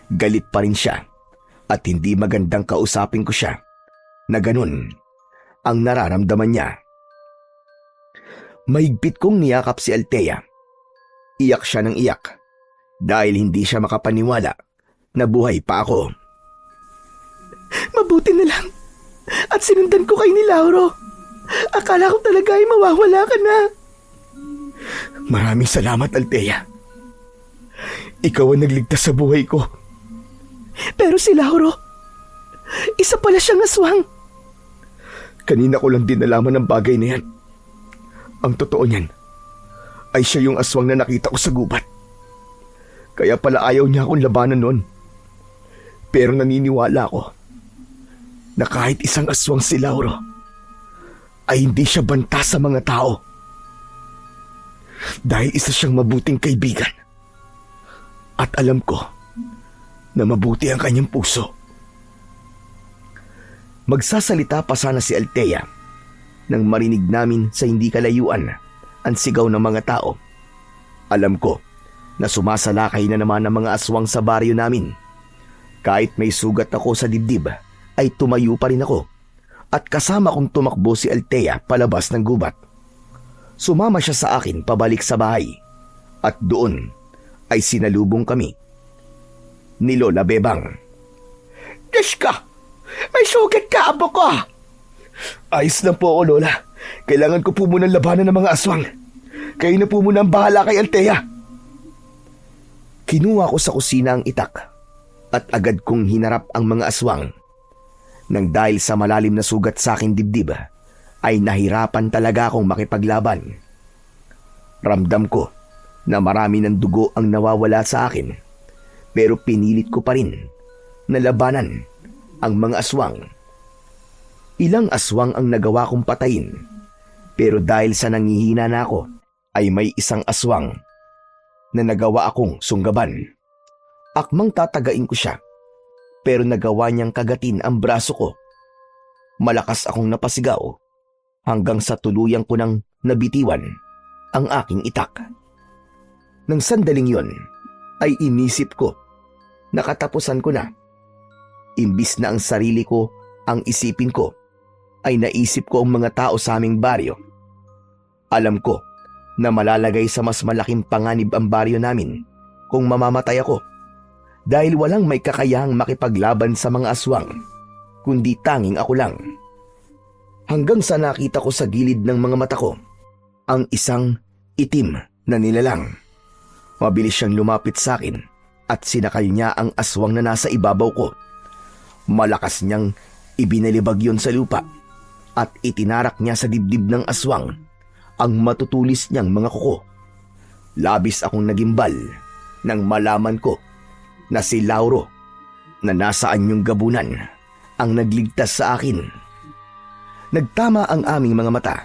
galit pa rin siya at hindi magandang kausapin ko siya na ganun ang nararamdaman niya. Mahigpit kong niyakap si Althea. Iyak siya ng iyak dahil hindi siya makapaniwala na buhay pa ako. Mabuti na lang at sinundan ko kay ni Lauro. Akala ko talaga ay mawawala ka na. Maraming salamat, Althea. Ikaw ang nagligtas sa buhay ko. Pero si Lauro, isa pala siyang aswang. Kanina ko lang din nalaman ang bagay na yan. Ang totoo niyan ay siya yung aswang na nakita ko sa gubat. Kaya pala ayaw niya akong labanan noon. Pero naniniwala ako na kahit isang aswang si Lauro ay hindi siya banta sa mga tao. Dahil isa siyang mabuting kaibigan. At alam ko na mabuti ang kanyang puso. Magsasalita pa sana si Althea nang marinig namin sa hindi kalayuan ang sigaw ng mga tao. Alam ko na sumasalakay na naman ang mga aswang sa baryo namin. Kahit may sugat ako sa dibdib, ay tumayo pa rin ako at kasama kong tumakbo si Althea palabas ng gubat. Sumama siya sa akin pabalik sa bahay at doon ay sinalubong kami. ni Lola Bebang. Diyos ka! May sugat ka, abo ko! Ayos lang po ako, Lola. Kailangan ko po munang labanan ng mga aswang. Kayo na po muna ang bahala kay Althea. Kinuha ko sa kusina ang itak at agad kong hinarap ang mga aswang. Nang dahil sa malalim na sugat sa aking dibdib, ay nahirapan talaga akong makipaglaban. Ramdam ko na marami ng dugo ang nawawala sa akin, pero pinilit ko pa rin na labanan ang mga aswang. Ilang aswang ang nagawa kong patayin, pero dahil sa nangihina na ako, ay may isang aswang na nagawa akong sunggaban. Akmang tatagain ko siya, pero nagawa niyang kagatin ang braso ko. Malakas akong napasigaw hanggang sa tuluyan ko nang nabitiwan ang aking itak. Nang sandaling yon, ay inisip ko na katapusan ko na. Imbis na ang sarili ko ang isipin ko, ay naisip ko ang mga tao sa aming baryo. Alam ko na malalagay sa mas malaking panganib ang baryo namin kung mamamatay ako, dahil walang may kakayahang makipaglaban sa mga aswang, kundi tanging ako lang. Hanggang sa nakita ko sa gilid ng mga mata ko ang isang itim na nilalang. Mabilis siyang lumapit sa akin at sinakal niya ang aswang na nasa ibabaw ko. Malakas niyang ibinalibag yon sa lupa at itinarak niya sa dibdib ng aswang ang matutulis niyang mga kuko. Labis akong nagimbal nang malaman ko na si Lauro na nasa anyong gabunan ang nagligtas sa akin. Nagtama ang aming mga mata.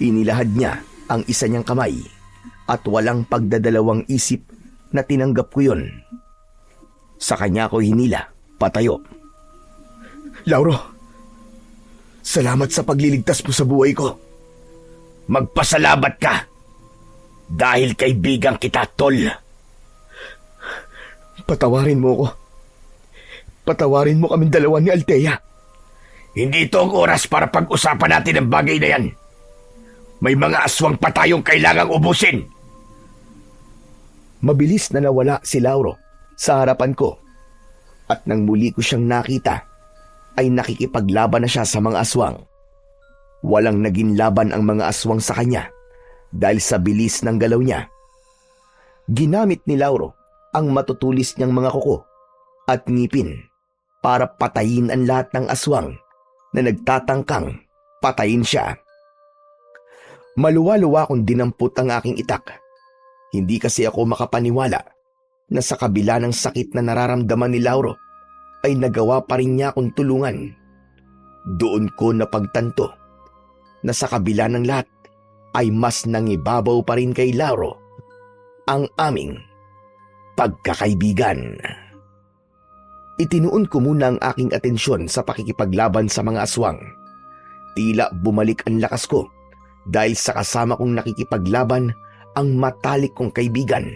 Inilahad niya ang isa niyang kamay at walang pagdadalawang isip na tinanggap ko yon. Sa kanya ko hinila patayo. Lauro, salamat sa pagliligtas mo sa buhay ko. Magpasalamat ka! Dahil kaibigan kita, tol. Patawarin mo ko. Patawarin mo kaming dalawa ni Althea. Hindi ito ang oras para pag-usapan natin ang bagay na yan. May mga aswang pa tayong kailangang ubusin. Mabilis na nawala si Lauro sa harapan ko, at nang muli ko siyang nakita, ay nakikipaglaban na siya sa mga aswang. Walang naging laban ang mga aswang sa kanya dahil sa bilis ng galaw niya. Ginamit ni Lauro ang matutulis niyang mga kuko at ngipin para patayin ang lahat ng aswang na nagtatangkang patayin siya. Maluwa-luwa kong dinampot ang aking itak. Hindi kasi ako makapaniwala na sa kabila ng sakit na nararamdaman ni Lauro, ay nagawa pa rin niya akong tulungan. Doon ko napagtanto na sa kabila ng lahat ay mas nangibabaw pa rin kay Lauro ang aming pagkakaibigan. Itinuon ko muna ang aking atensyon sa pakikipaglaban sa mga aswang. Tila bumalik ang lakas ko dahil sa kasama kong nakikipaglaban ang matalik kong kaibigan.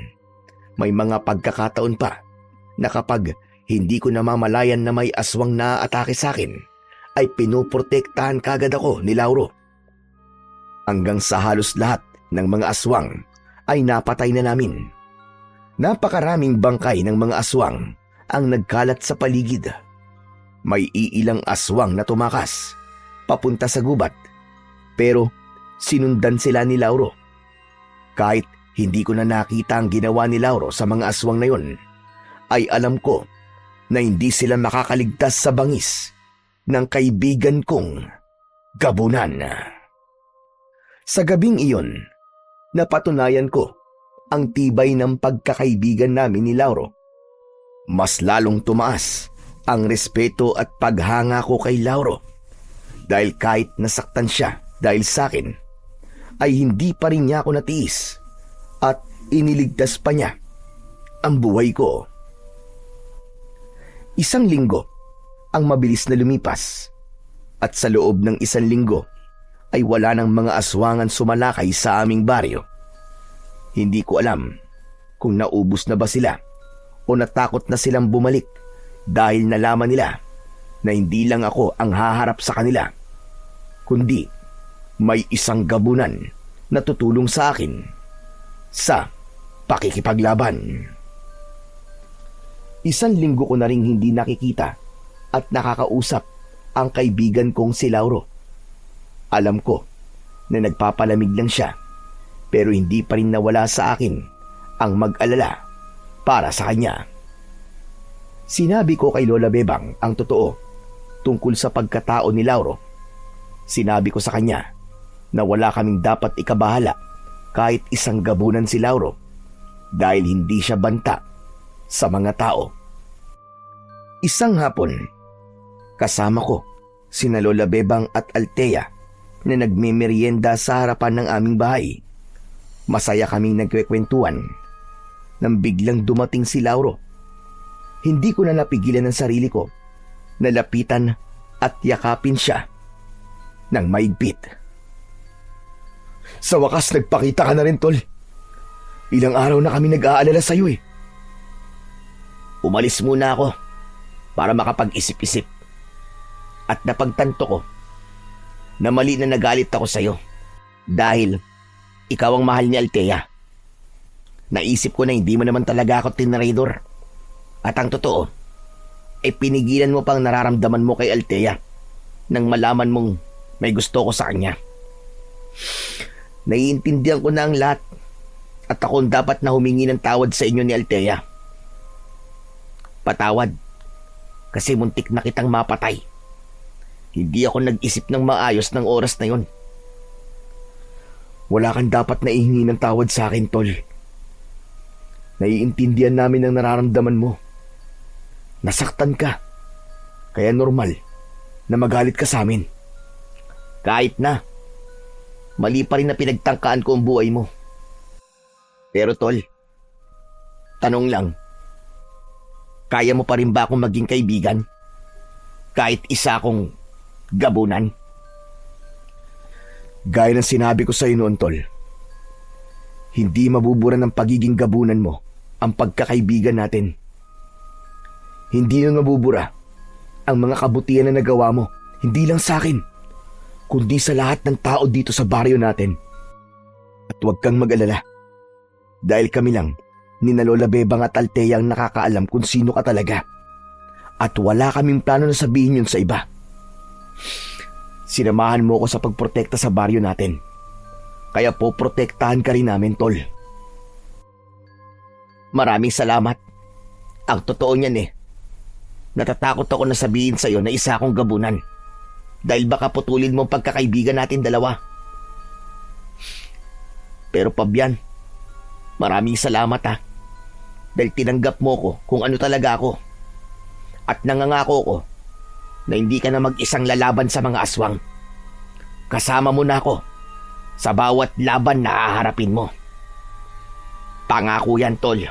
May mga pagkakataon pa na kapag hindi ko namamalayan na may aswang na atake sa akin, ay pinoprotektahan kagad ako ni Lauro. Hanggang sa halos lahat ng mga aswang ay napatay na namin. Napakaraming bangkay ng mga aswang ang nagkalat sa paligid. May iilang aswang na tumakas papunta sa gubat, pero sinundan sila ni Lauro. Kahit hindi ko na nakita ang ginawa ni Lauro sa mga aswang na yon, ay alam ko na hindi sila makakaligtas sa bangis ng kaibigan kong gabunan. Sa gabing iyon, napatunayan ko ang tibay ng pagkakaibigan namin ni Lauro. Mas lalong tumaas ang respeto at paghanga ko kay Lauro, dahil kahit nasaktan siya dahil sa akin, ay hindi pa rin niya ako natiis at iniligtas pa niya ang buhay ko. Isang linggo ang mabilis na lumipas, at sa loob ng isang linggo ay wala ng mga aswangan sumalakay sa aming baryo. Hindi ko alam kung naubos na ba sila o natakot na silang bumalik dahil nalaman nila na hindi lang ako ang haharap sa kanila, kundi may isang gabunan na tutulong sa akin sa pakikipaglaban. 1 linggo ko na ring hindi nakikita at nakakausap ang kaibigan kong si Lauro. Alam ko na nagpapalamig lang siya, pero hindi pa rin nawala sa akin ang mag-alala para sa kanya. Sinabi ko kay Lola Bebang ang totoo tungkol sa pagkatao ni Lauro. Sinabi ko sa kanya na wala kaming dapat ikabahala kahit isang gabunan si Lauro dahil hindi siya banta sa mga tao. Isang hapon, kasama ko sina Lola Bebang at Althea na nagmemeryenda sa harapan ng aming bahay. Masaya kaming nagkwekwentuhan nang biglang dumating si Lauro. Hindi ko na napigilan ang sarili ko na lapitan at yakapin siya ng maigpit. Sa wakas nagpakita ka na rin, Tol. Ilang araw na kami nag-aalala sa'yo eh. Umalis muna ako para makapag-isip-isip. At napagtanto ko na mali na nagalit ako sa'yo dahil ikaw ang mahal ni Althea. Naisip ko na hindi mo naman talaga ako tinraidor. At ang totoo, ay pinigilan mo pang nararamdaman mo kay Althea nang malaman mong may gusto ko sa kanya. Naiintindihan ko na ang lahat at ako ang dapat na humingi ng tawad sa inyo ni Althea. Patawad kasi muntik na kitang mapatay. Hindi ako nag-isip ng maayos ng oras na yon. Wala kang dapat na ihingi ng tawad sa akin, Tol. Naiintindihan namin ang nararamdaman mo. Nasaktan ka. Kaya normal na magalit ka sa amin. Kahit na, mali pa rin na pinagtangkaan ko ang buhay mo. Pero Tol, tanong lang, kaya mo pa rin ba akong maging kaibigan? Kahit isa akong gabunan? Gaya ng sinabi ko sa iyo noon, Tol, hindi mabubura ng pagiging gabunan mo ang pagkakaibigan natin. Hindi na mabubura ang mga kabutihan na nagawa mo, hindi lang sa akin, kundi sa lahat ng tao dito sa baryo natin. At huwag kang mag-alala, dahil kami lang ni na Lola Bebang at Althea ang nakakaalam kung sino ka talaga. At wala kaming plano na sabihin yun sa iba. Sinamahan mo ko sa pagprotekta sa baryo natin. Kaya poprotektahan ka rin namin, Tol. Maraming salamat. Ang totoo niyan natatakot ako na sabihin sa'yo na isa akong gabunan. Dahil baka putulin mo ang pagkakaibigan natin dalawa. Pero Pabian, maraming salamat dahil tinanggap mo ko kung ano talaga ako. At nangangako ko na hindi ka na mag-isang lalaban sa mga aswang. Kasama mo na ako sa bawat laban na haharapin mo. Pangako yan, Tol.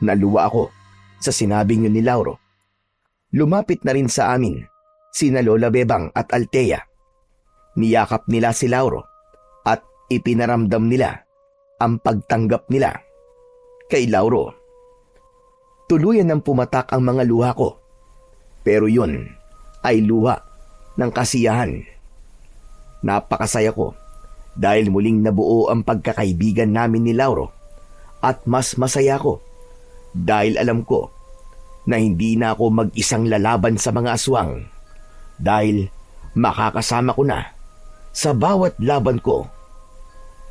Naluwa ako sa sinabing yun ni Lauro. Lumapit na rin sa amin sina Lola Bebang at Althea. Niyakap nila si Lauro at ipinaramdam nila ang pagtanggap nila kay Lauro. Tuluyan ng pumatak ang mga luha ko, pero yun ay luha ng kasiyahan. Napakasaya ko dahil muling nabuo ang pagkakaibigan namin ni Lauro at mas masaya ko dahil alam ko na hindi na ako mag-isang lalaban sa mga aswang dahil makakasama ko na sa bawat laban ko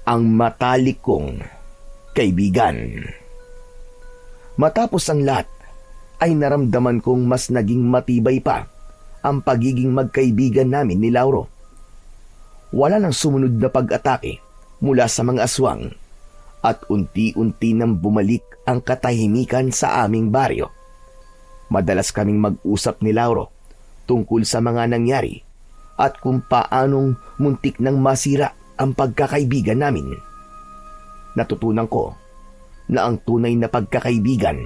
ang matalik kong kaibigan. Matapos ang lahat ay naramdaman kong mas naging matibay pa ang pagiging magkaibigan namin ni Lauro. Wala nang sumunod na pag-atake mula sa mga aswang at unti-unti nang bumalik ang katahimikan sa aming baryo. Madalas kaming mag-usap ni Lauro tungkol sa mga nangyari at kung paanong muntik nang masira ang pagkakaibigan namin. Natutunan ko na ang tunay na pagkakaibigan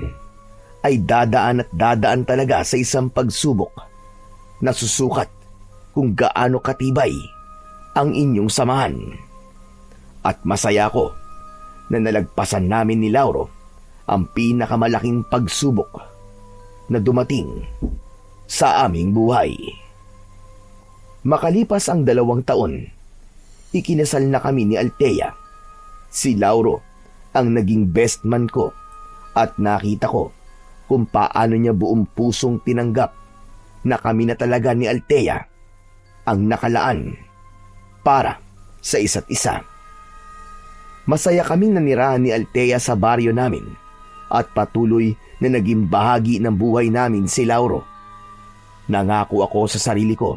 ay dadaan at dadaan talaga sa isang pagsubok na susukat kung gaano katibay ang inyong samahan. At masaya ko na nalagpasan namin ni Lauro ang pinakamalaking pagsubok na dumating sa aming buhay. Makalipas ang 2 taon, ikinasal na kami ni Althea. Si Lauro ang naging best man ko at nakita ko kung paano niya buong pusong tinanggap na kami na talaga ni Althea ang nakalaan para sa isa't isa. Masaya kaming nanirahan ni Althea sa baryo namin at patuloy na naging bahagi ng buhay namin si Lauro. Nangako ako sa sarili ko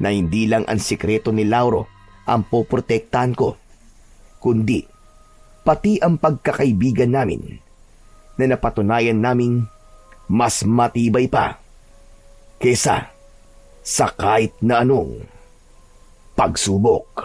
na hindi lang ang sikreto ni Lauro ang poprotektahan ko, kundi pati ang pagkakaibigan namin na napatunayan naming mas matibay pa kesa sa kahit na anong pagsubok.